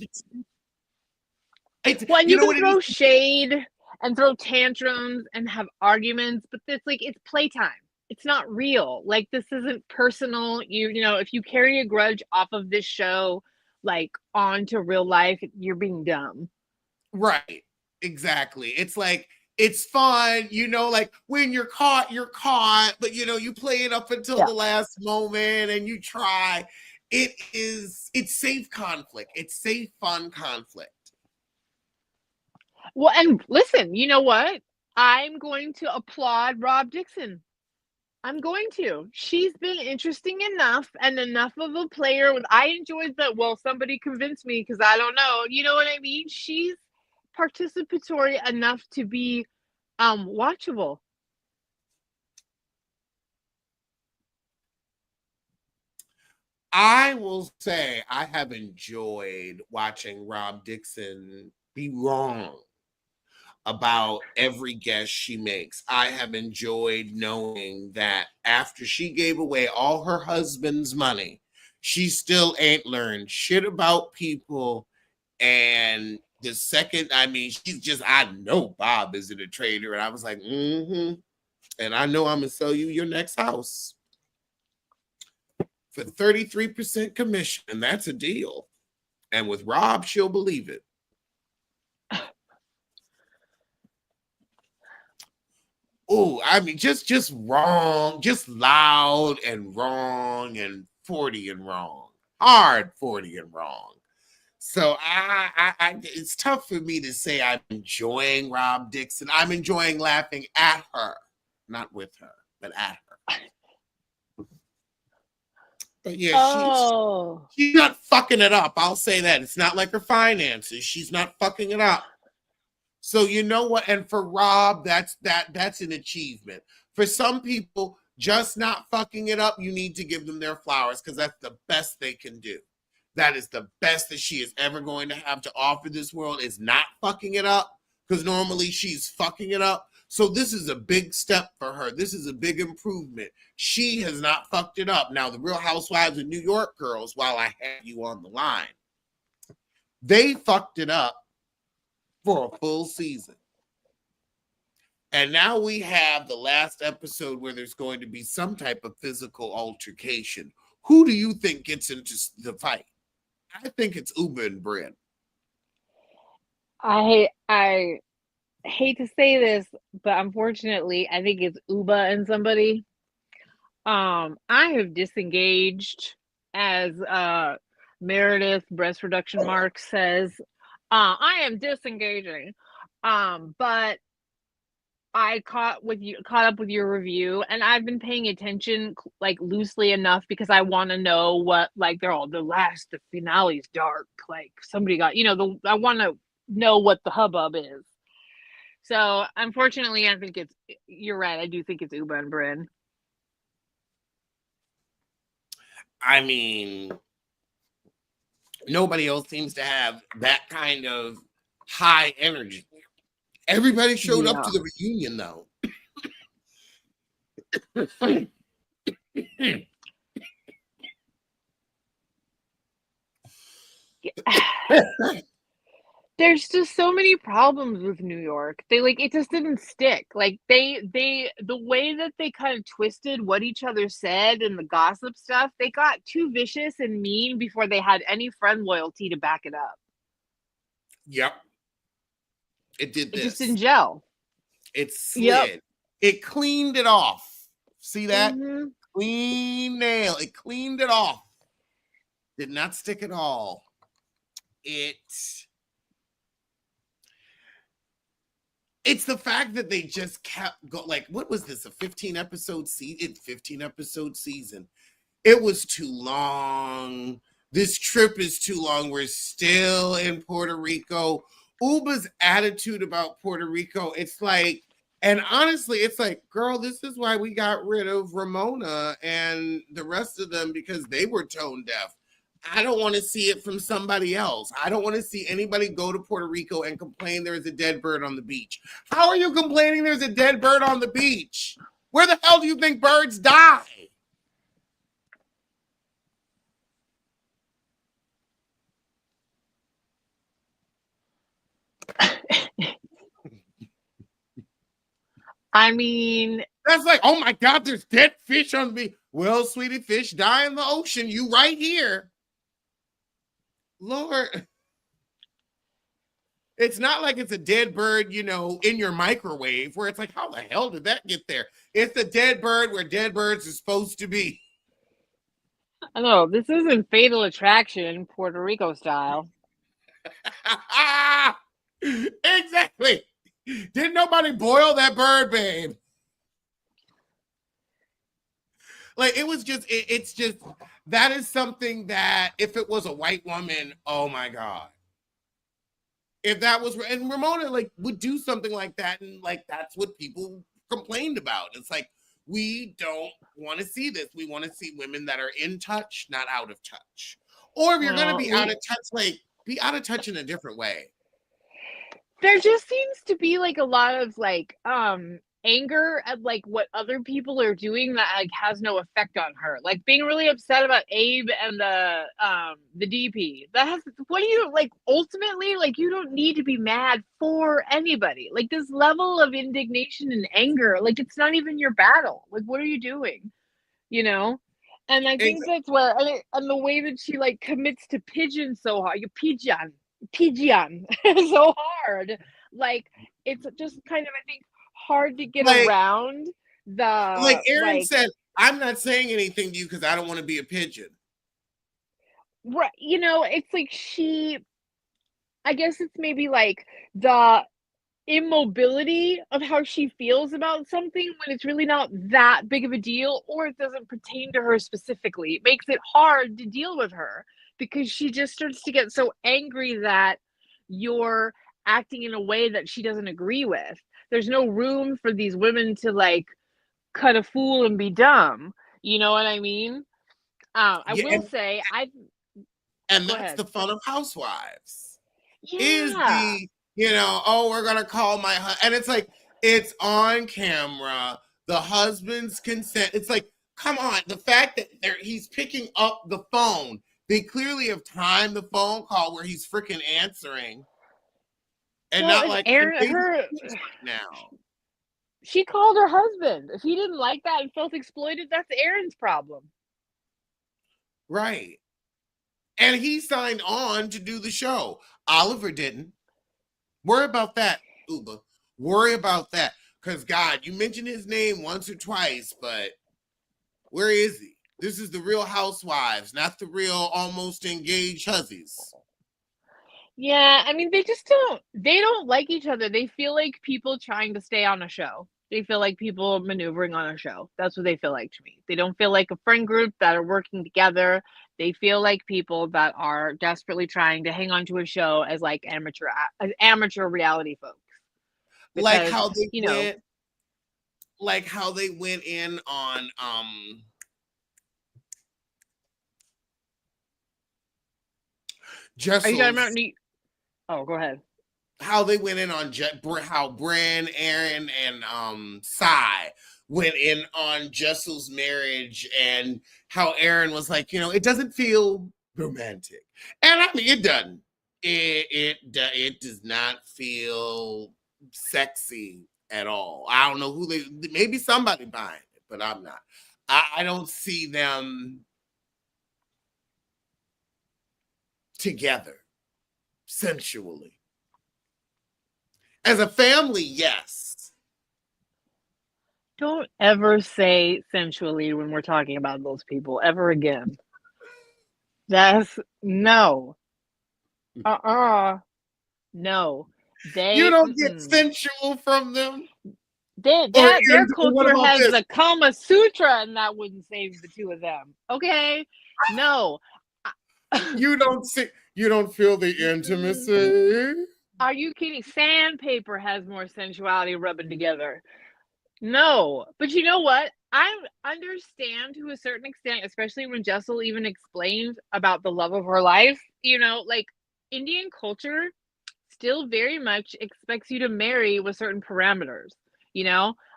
S2: throw shade and throw tantrums and have arguments, but it's playtime. It's not real. Like this isn't personal. You know, if you carry a grudge off of this show, like onto real life, you're being dumb.
S1: Right. Exactly. It's like it's fun, like when you're caught, but you play it up until the last moment and you try. It's safe conflict. It's safe, fun conflict.
S2: Well, and listen, you know what? I'm going to applaud Rob Dixon. I'm going to. She's been interesting enough and enough of a player. I enjoyed that. Well, somebody convinced me because I don't know. You know what I mean? She's participatory enough to be watchable.
S1: I will say I have enjoyed watching Rob Dixon be wrong about every guest she makes. I have enjoyed knowing that after she gave away all her husband's money, she still ain't learned shit about people. And the second, I know Bob isn't a traitor. And I was like, mm-hmm. And I know I'm going to sell you your next house for 33% commission. And that's a deal. And with Rob, she'll believe it. Oh, just wrong, just loud and wrong and 40 and wrong. Hard 40 and wrong. So it's tough for me to say I'm enjoying Rob Dixon. I'm enjoying laughing at her, not with her, but at her. But yeah, she's not fucking it up. I'll say that. It's not like her finances. She's not fucking it up. So you know what? And for Rob, that's an achievement. For some people, just not fucking it up, you need to give them their flowers because that's the best they can do. That is the best that she is ever going to have to offer this world is not fucking it up because normally she's fucking it up. So this is a big step for her. This is a big improvement. She has not fucked it up. Now, the Real Housewives of New York girls, while I have you on the line, they fucked it up for a full season. And now we have the last episode where there's going to be some type of physical altercation. Who do you think gets into the fight? I think it's Uba and Bryn.
S2: I hate to say this, but unfortunately, I think it's Uba and somebody. I have disengaged as Meredith breast reduction mark says, I am disengaging. But I caught up with your review, and I've been paying attention like loosely enough because I want to know what, like, the finale's dark, like somebody got, I want to know what the hubbub is. So unfortunately, I think you're right. I do think it's Uba and Bryn.
S1: I mean, nobody else seems to have that kind of high energy. Everybody showed up to the reunion, though.
S2: There's just so many problems with New York. It just didn't stick. Like the way that they kind of twisted what each other said and the gossip stuff, they got too vicious and mean before they had any friend loyalty to back it up.
S1: Yep. It did this.
S2: It just didn't gel.
S1: It slid. Yep. It cleaned it off. See that?
S2: Mm-hmm.
S1: Clean nail. It cleaned it off. Did not stick at all. It's the fact that they just kept like, what was this? A 15-episode season? 15-episode season. It was too long. This trip is too long. We're still in Puerto Rico. Uba's attitude about Puerto Rico, it's like, and honestly, it's like, girl, this is why we got rid of Ramona and the rest of them, because they were tone deaf. I don't want to see it from somebody else. I don't want to see anybody go to Puerto Rico and complain there's a dead bird on the beach. How are you complaining there's a dead bird on the beach? Where the hell do you think birds die?
S2: I mean,
S1: that's like, oh my God, there's dead fish on the beach. Well, sweetie, fish die in the ocean. You right here. Lord. It's not like it's a dead bird, in your microwave where it's like, how the hell did that get there? It's a dead bird where dead birds are supposed to be.
S2: I know, this isn't Fatal Attraction, Puerto Rico style.
S1: Exactly. Didn't nobody boil that bird, babe? Like, it was just, it's just, that is something that if it was a white woman, oh my God. If that was, and Ramona like would do something like that, and like that's what people complained about. It's like, we don't want to see this. We want to see women that are in touch, not out of touch. Or if you're going to be out of touch, like be out of touch in a different way.
S2: There just seems to be like a lot of like anger at like what other people are doing that like has no effect on her. Like being really upset about Abe and the DP. That has, what do you like, ultimately, like you don't need to be mad for anybody. Like this level of indignation and anger, like it's not even your battle. Like what are you doing? And I think that's where, and the way that she like commits to Pigeon so hard, Pigeon so hard. Like it's just kind of, I think, hard to get around the,
S1: like Aaron said, I'm not saying anything to you because I don't want to be a pigeon.
S2: Right. It's like I guess it's maybe like the immobility of how she feels about something when it's really not that big of a deal, or it doesn't pertain to her specifically. It makes it hard to deal with her because she just starts to get so angry that you're acting in a way that she doesn't agree with. There's no room for these women to like cut a fool and be dumb. You know what I mean? I will say,
S1: and that's the fun of Housewives. Is the, we're gonna call my husband, and it's like, it's on camera. The husband's consent. It's like, come on. The fact that he's picking up the phone, they clearly have timed the phone call where he's freaking answering. And not like
S2: Aaron,
S1: now.
S2: She called her husband. If he didn't like that and felt exploited, that's Aaron's problem.
S1: Right. And he signed on to do the show. Oliver didn't. Worry about that, Uba. Worry about that. Because, God, you mentioned his name once or twice, but where is he? This is the real housewives, not the real almost engaged huzzies.
S2: Yeah, I mean, they don't like each other. They feel like people trying to stay on a show. They feel like people maneuvering on a show. That's what they feel like to me. They don't feel like a friend group that are working together. They feel like people that are desperately trying to hang on to a show as like amateur reality folks.
S1: Like
S2: Because,
S1: how they
S2: you know,
S1: went, like how they went in on
S2: are you talking
S1: Jessel's,
S2: about Oh, go ahead.
S1: how they went in on how Bran, Aaron, and Sai went in on Jessel's marriage, and how Aaron was like, it doesn't feel romantic, and I mean it doesn't. It does not feel sexy at all. I don't know who maybe somebody buying it, but I'm not. I don't see them together sensually. As a family, yes.
S2: Don't ever say sensually when we're talking about those people ever again. That's no. No.
S1: You
S2: They
S1: don't get sensual from them.
S2: their
S1: What
S2: culture
S1: about
S2: has
S1: this?
S2: the Kama Sutra, and that wouldn't save the two of them. Okay? No.
S1: You don't feel the intimacy.
S2: Are you kidding? Sandpaper has more sensuality rubbing together. No. But you know what? I understand to a certain extent, especially when Jessel even explained about the love of her life. Like Indian culture still very much expects you to marry with certain parameters.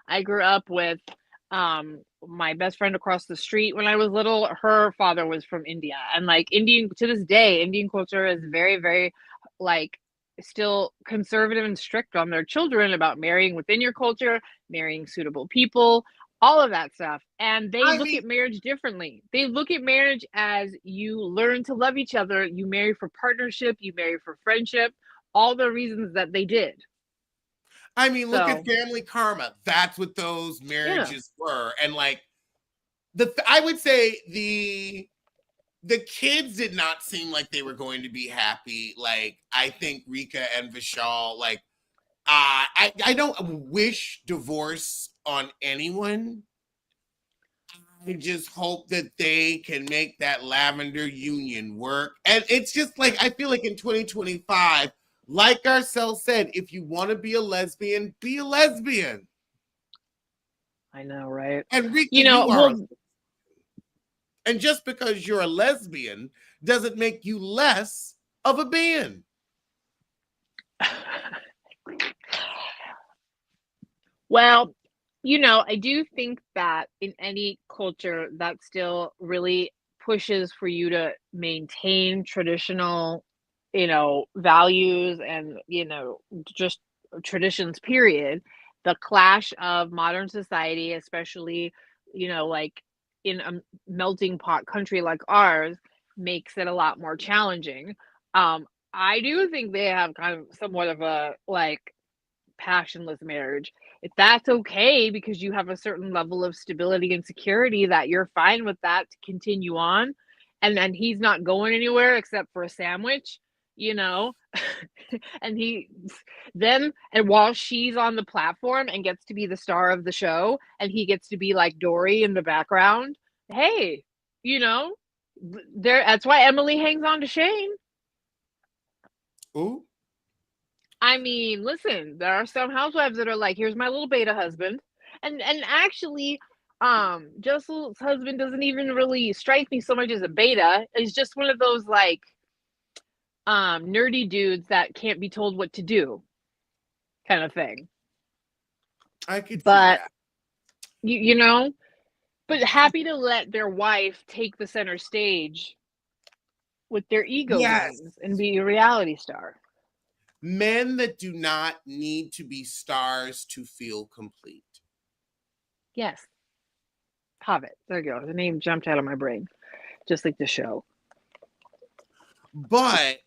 S2: I grew up with my best friend across the street when I was little. Her father was from India, and like to this day, Indian culture is very, very like still conservative and strict on their children about marrying within your culture, marrying suitable people, all of that stuff. And they look at marriage differently. They look at marriage as you learn to love each other, you marry for partnership, you marry for friendship, all the reasons that they did.
S1: I mean, look at Family Karma. That's what those marriages were. And like I would say the kids did not seem like they were going to be happy. Like I think Rika and Vishal, like I don't wish divorce on anyone. I just hope that they can make that lavender union work. And it's just like, I feel like in 2025, like Garcelle said, if you want to be a lesbian, be a lesbian.
S2: I know, right?
S1: And Rika, you are. And just because you're a lesbian doesn't make you less of a being.
S2: Well, I do think that in any culture that still really pushes for you to maintain traditional, values and, just traditions, period, the clash of modern society, especially, like in a melting pot country like ours, makes it a lot more challenging. I do think they have kind of somewhat of a like passionless marriage. If that's okay because you have a certain level of stability and security that you're fine with that to continue on, and then he's not going anywhere except for a sandwich, and while she's on the platform and gets to be the star of the show and he gets to be like Dory in the background, hey, that's why Emily hangs on to Shane.
S1: Ooh.
S2: I mean, listen, there are some housewives that are like, here's my little beta husband. And actually, Jessel's husband doesn't even really strike me so much as a beta. He's just one of those like nerdy dudes that can't be told what to do kind of thing.
S1: I could see that.
S2: But happy to let their wife take the center stage with their ego wings and be a reality star.
S1: Men that do not need to be stars to feel complete.
S2: Yes. Hobbit. There you go. The name jumped out of my brain. Just like the show.
S1: But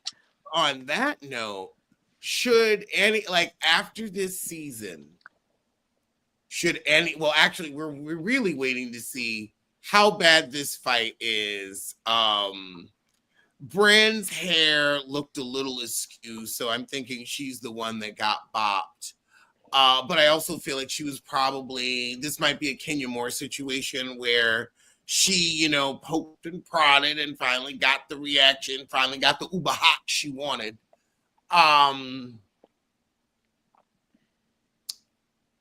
S1: on that note, should any, like after this season, well, actually, we're really waiting to see, how bad this fight is. Bryn's hair looked a little askew, so I'm thinking she's the one that got bopped. But I also feel like she was probably, this might be a Kenya Moore situation where she, poked and prodded and finally got the reaction, finally got the uber hot she wanted.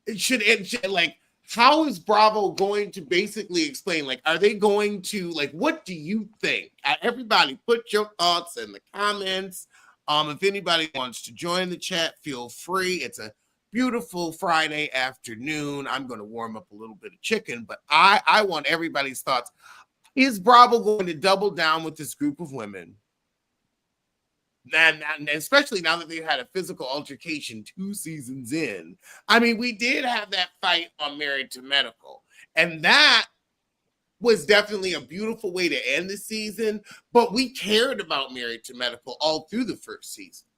S1: It should like, how is Bravo going to basically explain, like, are they going to, like, what do you think? Everybody put your thoughts in the comments. If anybody wants to join the chat, feel free. It's a beautiful Friday afternoon. I'm going to warm up a little bit of chicken, but I want everybody's thoughts. Is Bravo going to double down with this group of women? And especially now that they've had a physical altercation 2 seasons in. I mean, we did have that fight on Married to Medical, and that was definitely a beautiful way to end the season, but we cared about Married to Medical all through the first season.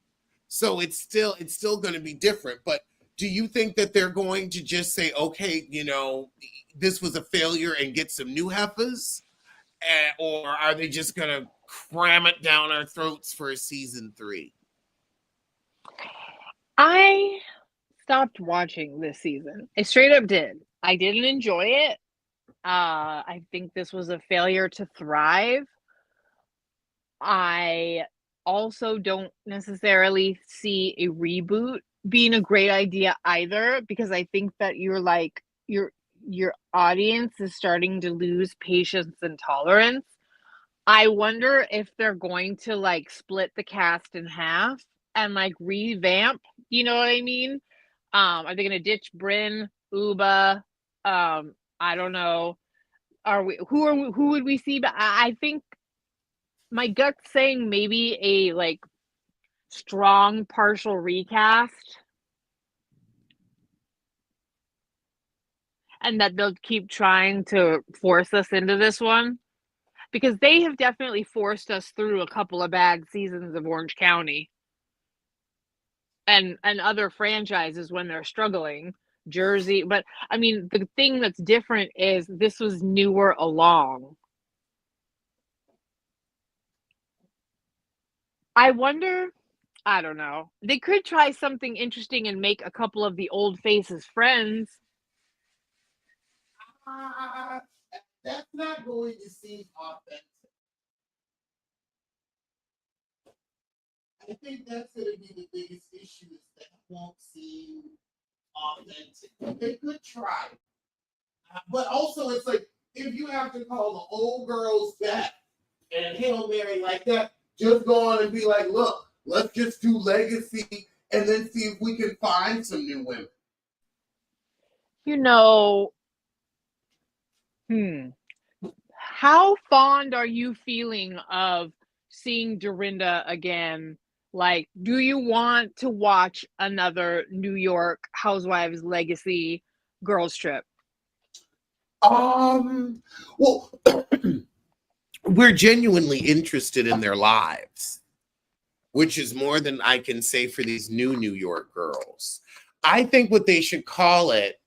S1: So it's still going to be different. But do you think that they're going to just say, okay, this was a failure and get some new heifers? Or are they just going to cram it down our throats for a season 3?
S2: I stopped watching this season. I straight up did. I didn't enjoy it. I think this was a failure to thrive. I also don't necessarily see a reboot being a great idea either, because I think that your audience is starting to lose patience and tolerance. I wonder if they're going to like split the cast in half and like revamp, you know what I mean? Are they gonna ditch Bryn, Uba? I don't know. Who would we see? But I think my gut's saying maybe a like strong partial recast. And that they'll keep trying to force us into this one. Because they have definitely forced us through a couple of bad seasons of Orange County. And other franchises when they're struggling. Jersey. But, I mean, the thing that's different is this was newer along. I wonder, I don't know. They could try something interesting and make a couple of the old faces friends.
S1: That's not going to seem authentic. I think that's going to be the biggest issue, is that won't seem authentic. They could try. But also, it's like, if you have to call the old girls back and Hail Mary like that, just go on and be like, look, let's just do legacy and then see if we can find some new women.
S2: How fond are you feeling of seeing Dorinda again? Like, do you want to watch another New York Housewives Legacy girls trip?
S1: Well, we're genuinely interested in their lives, which is more than I can say for these new New York girls. I think what they should call it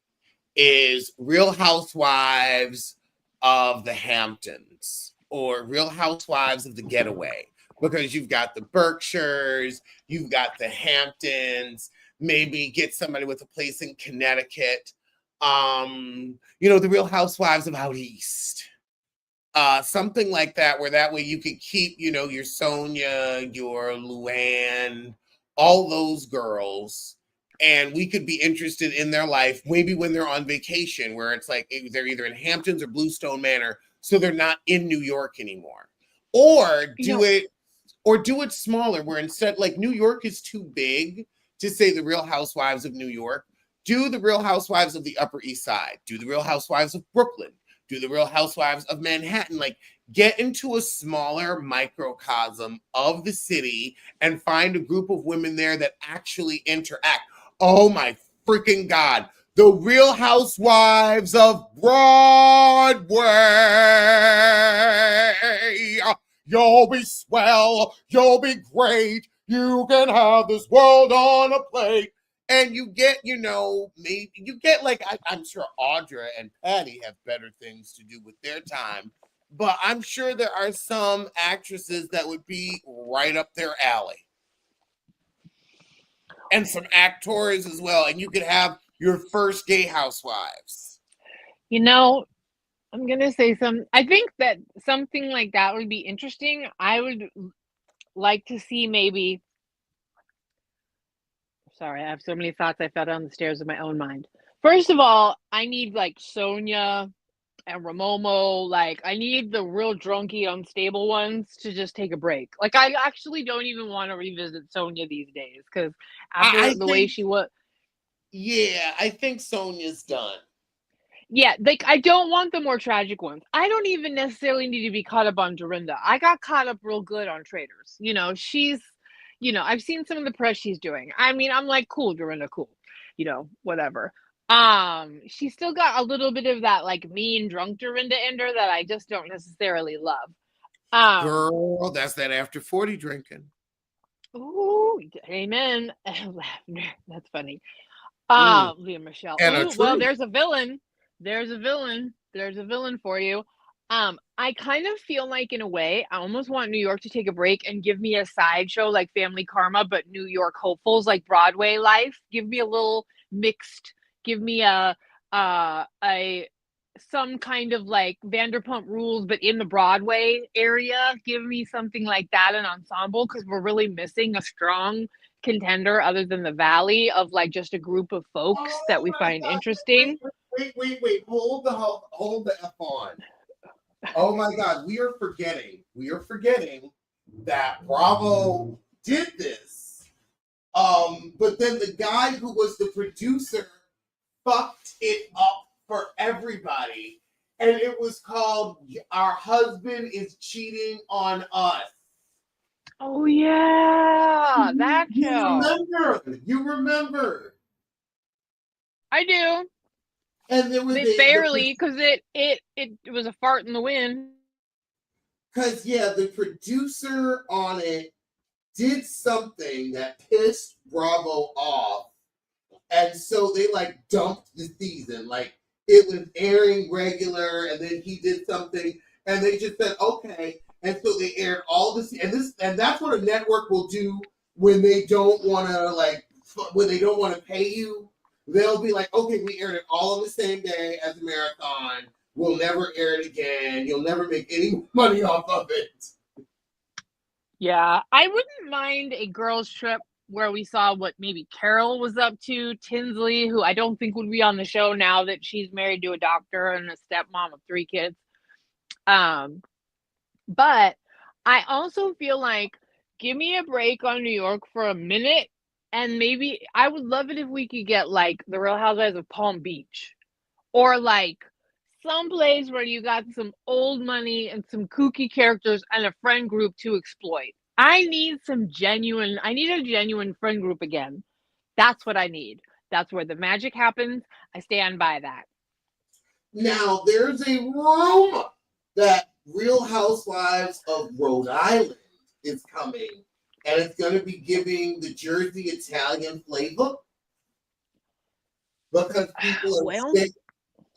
S1: is Real Housewives of the Hamptons or Real Housewives of the Getaway, because you've got the Berkshires, you've got the Hamptons, maybe get somebody with a place in Connecticut, the Real Housewives of Out East. Something like that, where that way you could keep, your Sonia, your Luann, all those girls, and we could be interested in their life, maybe when they're on vacation, where it's like they're either in Hamptons or Bluestone Manor, so they're not in New York anymore. Or do it smaller, where instead, like, New York is too big to say the Real Housewives of New York. Do the Real Housewives of the Upper East Side. Do the Real Housewives of Brooklyn. Do the Real Housewives of Manhattan. Like, get into a smaller microcosm of the city and find a group of women there that actually interact. Oh my freaking God. The Real Housewives of Broadway. You'll be swell. You'll be great. You can have this world on a plate. And you get, maybe you get like, I'm sure Audra and Patty have better things to do with their time, but I'm sure there are some actresses that would be right up their alley. And some actors as well. And you could have your first gay housewives.
S2: I'm going to say I think that something like that would be interesting. I would like to see maybe. Sorry, I have so many thoughts. I fell down the stairs of my own mind. First of all, I need like Sonia and Ramomo. Like, I need the real drunky, unstable ones to just take a break. Like, I actually don't even want to revisit Sonia these days because after the way she was.
S1: Yeah, I think Sonia's done.
S2: Yeah, like, I don't want the more tragic ones. I don't even necessarily need to be caught up on Dorinda. I got caught up real good on Traitors. She's, I've seen some of the press she's doing. I mean, I'm like, cool, Dorinda, cool. Whatever. She still got a little bit of that, like, mean drunk Dorinda in her that I just don't necessarily love.
S1: Girl, that's that after 40 drinking.
S2: Ooh, amen. That's funny. Leah Michelle. Ooh, well, there's a villain. There's a villain for you. I kind of feel like, in a way, I almost want New York to take a break and give me a sideshow like Family Karma, but New York hopefuls, like Broadway life. Give me a little mixed. Give me some kind of like Vanderpump Rules, but in the Broadway area. Give me something like that, an ensemble, because we're really missing a strong contender other than the Valley of like just a group of folks that we find interesting.
S1: Wait. Hold the F on. Oh my God, we are forgetting that Bravo did this. But then the guy who was the producer fucked it up for everybody. And it was called Our Husband is Cheating on Us.
S2: Oh yeah, that show.
S1: You remember.
S2: I do.
S1: And there was
S2: barely, because it was a fart in the wind.
S1: Because the producer on it did something that pissed Bravo off, and so they like dumped the season. Like, it was airing regular, and then he did something, and they just said okay, and so they aired all this, and that's what a network will do when they don't want to pay you. They'll be like, okay, we aired it all on the same day as the marathon. We'll never air it again. You'll never make any money off of it.
S2: Yeah, I wouldn't mind a girls' trip where we saw what maybe Carol was up to. Tinsley, who I don't think would be on the show now that she's married to a doctor and a stepmom of 3 kids. But I also feel like, give me a break on New York for a minute, and maybe I would love it if we could get like the Real Housewives of Palm Beach, or like some place where you got some old money and some kooky characters and a friend group to exploit. I need a genuine friend group again. That's what I need. That's where the magic happens. I stand by that.
S1: Now, there's a rumor that Real Housewives of Rhode Island is coming, and it's going to be giving the Jersey Italian flavor, because people are sick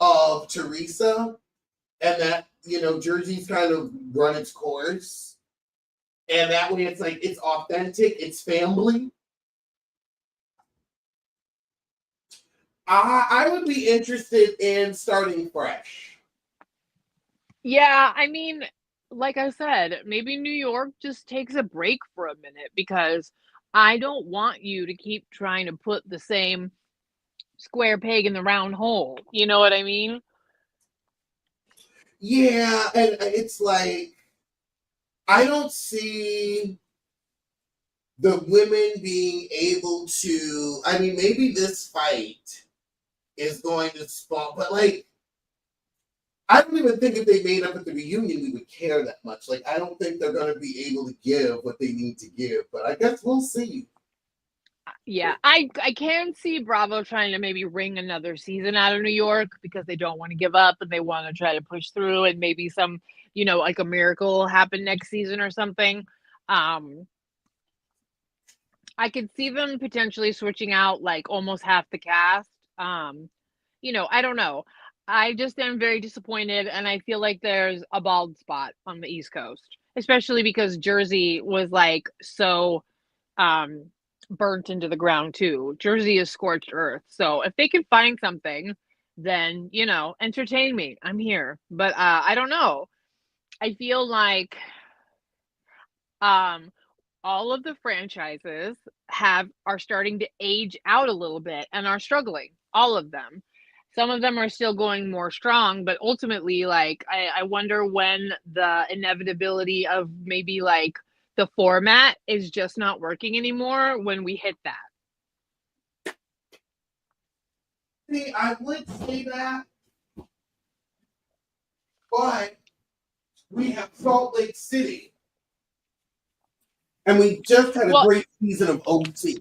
S1: of Teresa, and that, Jersey's kind of run its course, and that way it's like, it's authentic, it's family. I would be interested in starting fresh.
S2: Yeah, I mean, like I said, maybe New York just takes a break for a minute, because I don't want you to keep trying to put the same square peg in the round hole. You know what I mean?
S1: Yeah, and it's like, I don't see the women being able to, I mean, maybe this fight is going to spawn, but like, I don't even think if they made up at the reunion, we would care that much. Like, I don't think they're going to be able to give what they need to give, but I guess we'll see.
S2: Yeah, I can see Bravo trying to maybe wring another season out of New York, because they don't want to give up and they want to try to push through, and maybe some, like a miracle will happen next season or something. I could see them potentially switching out like almost half the cast. I don't know. I just am very disappointed, and I feel like there's a bald spot on the East Coast, especially because Jersey was like so um burnt into the ground too. Jersey is scorched earth. So if they can find something, then entertain me. I'm here. But I don't know. I feel like um all of the franchises are starting to age out a little bit and are struggling. All of them. Some of them are still going more strong, but ultimately, like I wonder when the inevitability of maybe like the format is just not working anymore when we hit that.
S1: See, I would say that, but we have Salt Lake City, and we just had a great season of OC.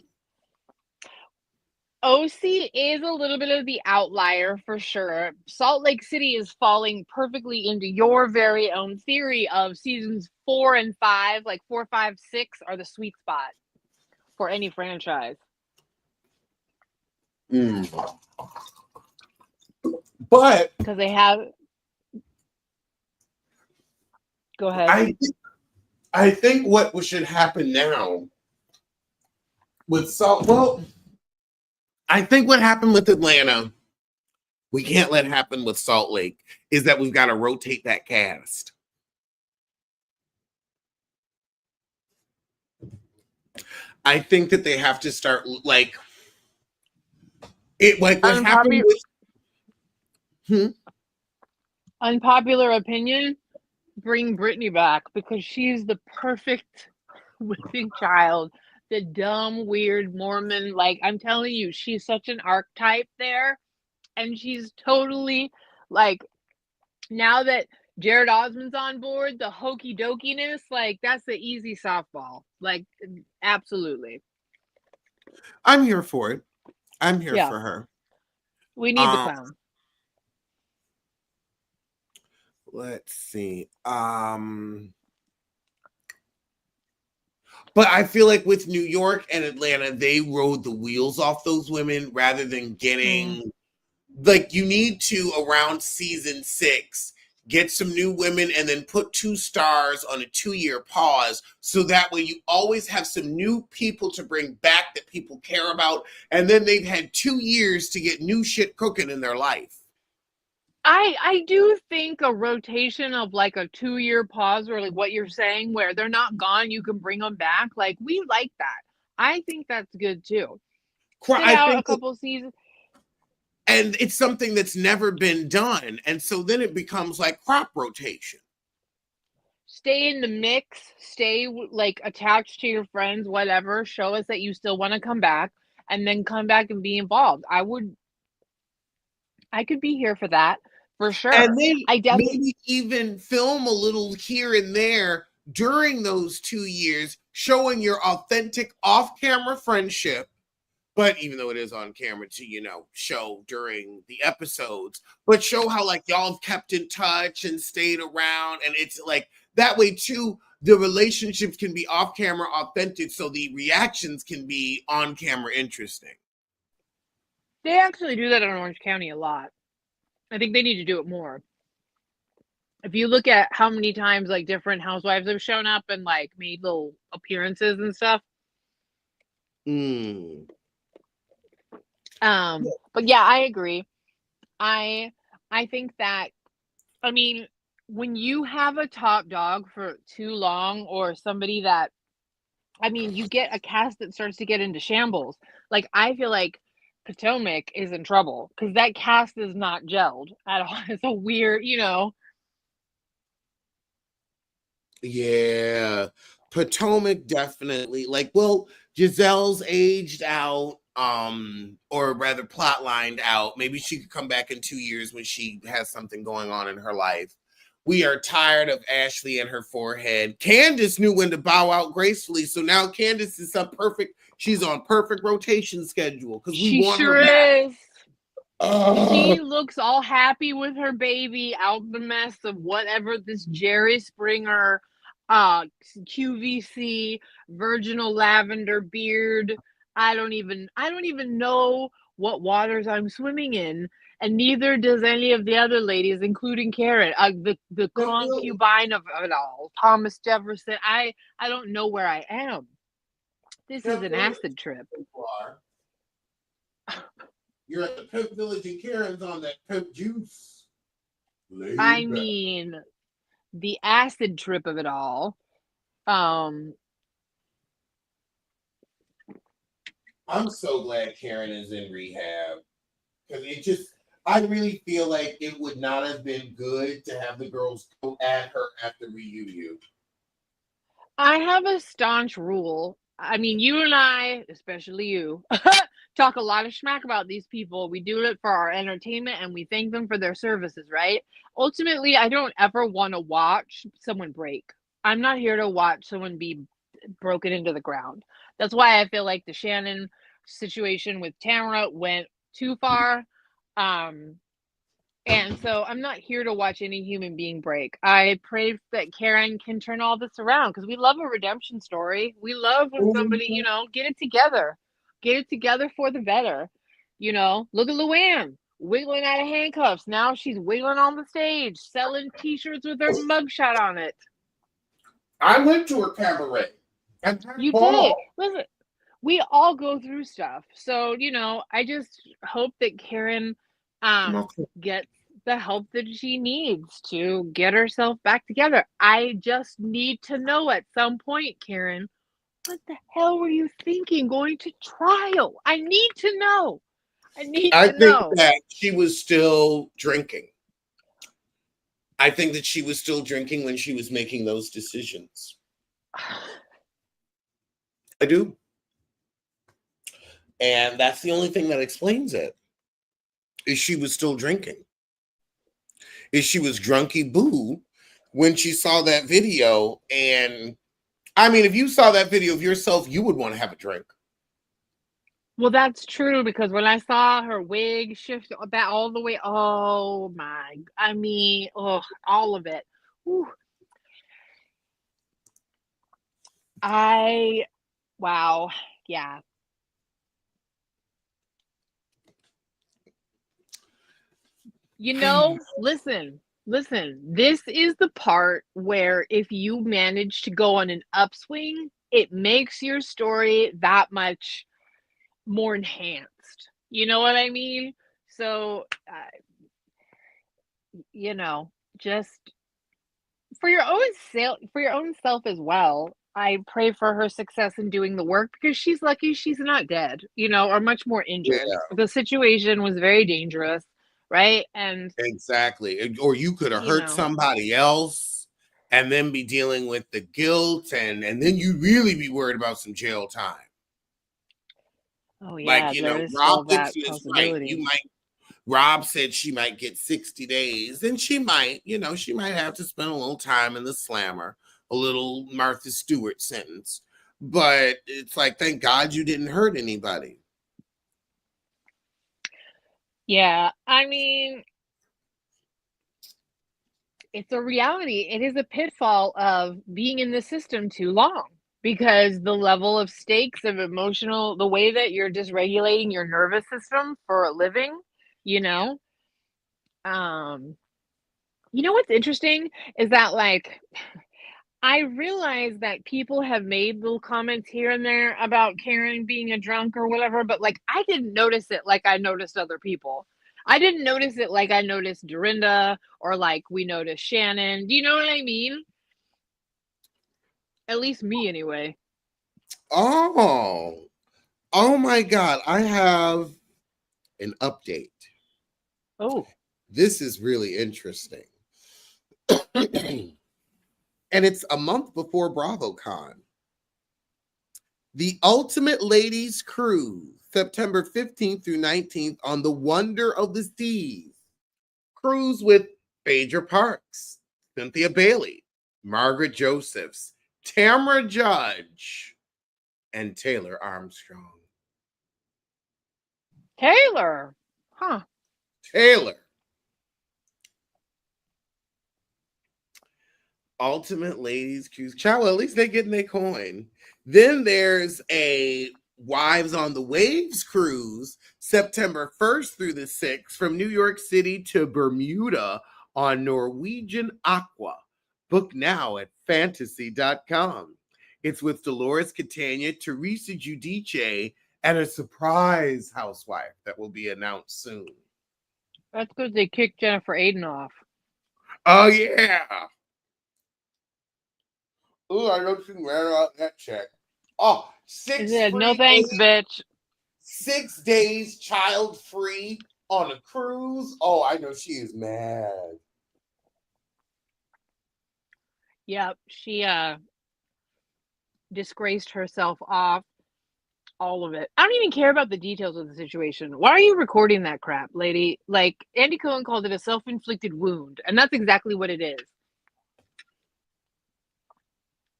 S2: OC is a little bit of the outlier for sure. Salt Lake City is falling perfectly into your very own theory of seasons 4 and 5, like 4, 5, 6 are the sweet spot for any franchise.
S1: But
S2: because they have. Go ahead.
S1: I think what should happen now with I think what happened with Atlanta, we can't let happen with Salt Lake, is that we've got to rotate that cast. I think that they have to start like what happened with
S2: Unpopular opinion, bring Brittany back because she's the perfect whipping child. The dumb, weird Mormon, like I'm telling you, she's such an archetype there. And she's totally like, now that Jared Osmond's on board, the hokey dokiness, like that's the easy softball. Like, absolutely.
S1: I'm here for it. I'm here for her.
S2: We need the clown.
S1: Let's see. But I feel like with New York and Atlanta, they rode the wheels off those women rather than getting like you need to around season 6 get some new women and then put 2 stars on a 2-year pause so that way you always have some new people to bring back that people care about, and then they've had 2 years to get new shit cooking in their life.
S2: I do think a rotation of like a 2-year pause, or like what you're saying, where they're not gone, you can bring them back. Like we like that. I think that's good too. Sit out a couple seasons.
S1: And it's something that's never been done. And so then it becomes like crop rotation.
S2: Stay in the mix, stay like attached to your friends, whatever. Show us that you still want to come back, and then come back and be involved. I could be here for that for sure.
S1: And then maybe even film a little here and there during those 2 years, showing your authentic off-camera friendship. But even though it is on camera to, show during the episodes, but show how like y'all have kept in touch and stayed around. And it's like that way too, the relationships can be off camera authentic. So the reactions can be on camera interesting.
S2: They actually do that in Orange County a lot. I think they need to do it more. If you look at how many times like different housewives have shown up and like made little appearances and stuff. But yeah, I agree. I think that, I mean, when you have a top dog for too long, or somebody that, I mean, you get a cast that starts to get into shambles. Like, I feel like Potomac is in trouble because that cast is not gelled at all. It's a weird,
S1: Yeah, Potomac definitely. Like, well, Giselle's aged out, or rather plotlined out. Maybe she could come back in 2 years when she has something going on in her life. We are tired of Ashley and her forehead. Candace knew when to bow out gracefully, so now Candace is she's on perfect rotation schedule because we want her back.
S2: She looks all happy with her baby, out the mess of whatever this Jerry Springer QVC, virginal lavender beard. I don't even know what waters I'm swimming in, and neither does any of the other ladies, including Karen, the concubine of it all, Thomas Jefferson. I don't know where I am. This is an acid trip.
S1: You're at the Coke Village and Karen's on that Coke juice.
S2: I mean, the acid trip of it all.
S1: I'm so glad Karen is in rehab, because I really feel like it would not have been good to have the girls go at her at the reunion.
S2: I have a staunch rule. I mean, you and I, especially you, talk a lot of schmack about these people. We do it for our entertainment and we thank them for their services, right? Ultimately, I don't ever want to watch someone break. I'm not here to watch someone be broken into the ground. That's why I feel like the Shannon situation with Tamara went too far. And so I'm not here to watch any human being break. I pray that Karen can turn all this around, because we love a redemption story. We love when somebody, get it together. Get it together for the better. Look at Luann wiggling out of handcuffs. Now she's wiggling on the stage, selling T-shirts with her mugshot on it.
S1: I went to her cabaret.
S2: You did. Listen, we all go through stuff. So, I just hope that Karen gets the help that she needs to get herself back together. I just need to know at some point, Karen, what the hell were you thinking going to trial? I need to know. I
S1: think that she was still drinking. I think that she was still drinking when she was making those decisions. I do. And that's the only thing that explains it. Is she was still drinking. Is she was drunky boo when she saw that video. And I mean, if you saw that video of yourself, you would want to have a drink.
S2: Well, that's true, because when I saw her wig shift back all the way, all of it. Whew. Wow. Yeah. Listen, this is the part where if you manage to go on an upswing, it makes your story that much more enhanced. You know what I mean? So, just for your own self as well, I pray for her success in doing the work, because she's lucky she's not dead, or much more injured. Yeah. The situation was very dangerous, right? And
S1: exactly. Or you could have hurt somebody else and then be dealing with the guilt, and then you'd really be worried about some jail time.
S2: Oh yeah,
S1: Rob Dixon is right. Rob said she might get 60 days, and she might have to spend a little time in the slammer, a little Martha Stewart sentence. But it's like, thank God you didn't hurt anybody.
S2: Yeah, I mean, it's a reality. It is a pitfall of being in the system too long, because the level of stakes of emotional, the way that you're dysregulating your nervous system for a living, what's interesting is that, like, I realize that people have made little comments here and there about Karen being a drunk or whatever, but like, I didn't notice it like I noticed other people. I didn't notice it like I noticed Dorinda, or like we noticed Shannon. Do you know what I mean? At least me, anyway.
S1: Oh my God. I have an update.
S2: Oh.
S1: This is really interesting. And it's a month before BravoCon. The Ultimate Ladies Cruise, September 15th through 19th on the Wonder of the Seas. Cruise with Phaedra Parks, Cynthia Bailey, Margaret Josephs, Tamara Judge, and Taylor Armstrong.
S2: Taylor? Huh.
S1: Taylor. Ultimate Ladies Cruise. Child, at least they getting their coin. Then there's a Wives on the Waves cruise, September 1st through the 6th, from New York City to Bermuda on Norwegian Aqua. Book now at fantasy.com. It's with Dolores Catania, Teresa Giudice, and a surprise housewife that will be announced soon.
S2: That's because they kicked Jennifer Aiden off.
S1: Oh, yeah. Oh, I know she ran out that check. Oh,
S2: No thanks, bitch.
S1: 6 days child free on a cruise. Oh, I know she is mad.
S2: Yep, she disgraced herself off. All of it. I don't even care about the details of the situation. Why are you recording that crap, lady? Like, Andy Cohen called it a self-inflicted wound, and that's exactly what it is.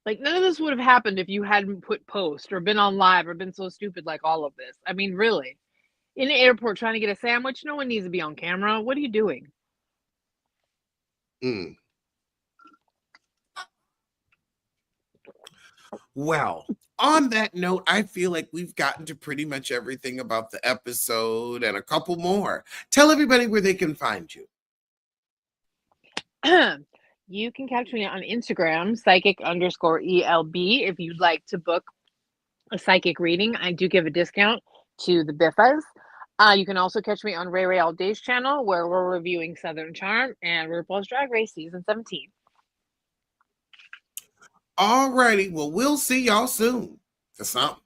S2: Like, none of this would have happened if you hadn't put post or been on live or been so stupid like all of this. I mean, really. In the airport trying to get a sandwich, no one needs to be on camera. What are you doing?
S1: Well, on that note, I feel like we've gotten to pretty much everything about the episode and a couple more. Tell everybody where they can find you.
S2: You can catch me on Instagram, psychic_ELB, if you'd like to book a psychic reading. I do give a discount to the Biffas. You can also catch me on Ray Ray All Day's channel, where we're reviewing Southern Charm and RuPaul's Drag Race Season 17.
S1: All righty. Well, we'll see y'all soon for something.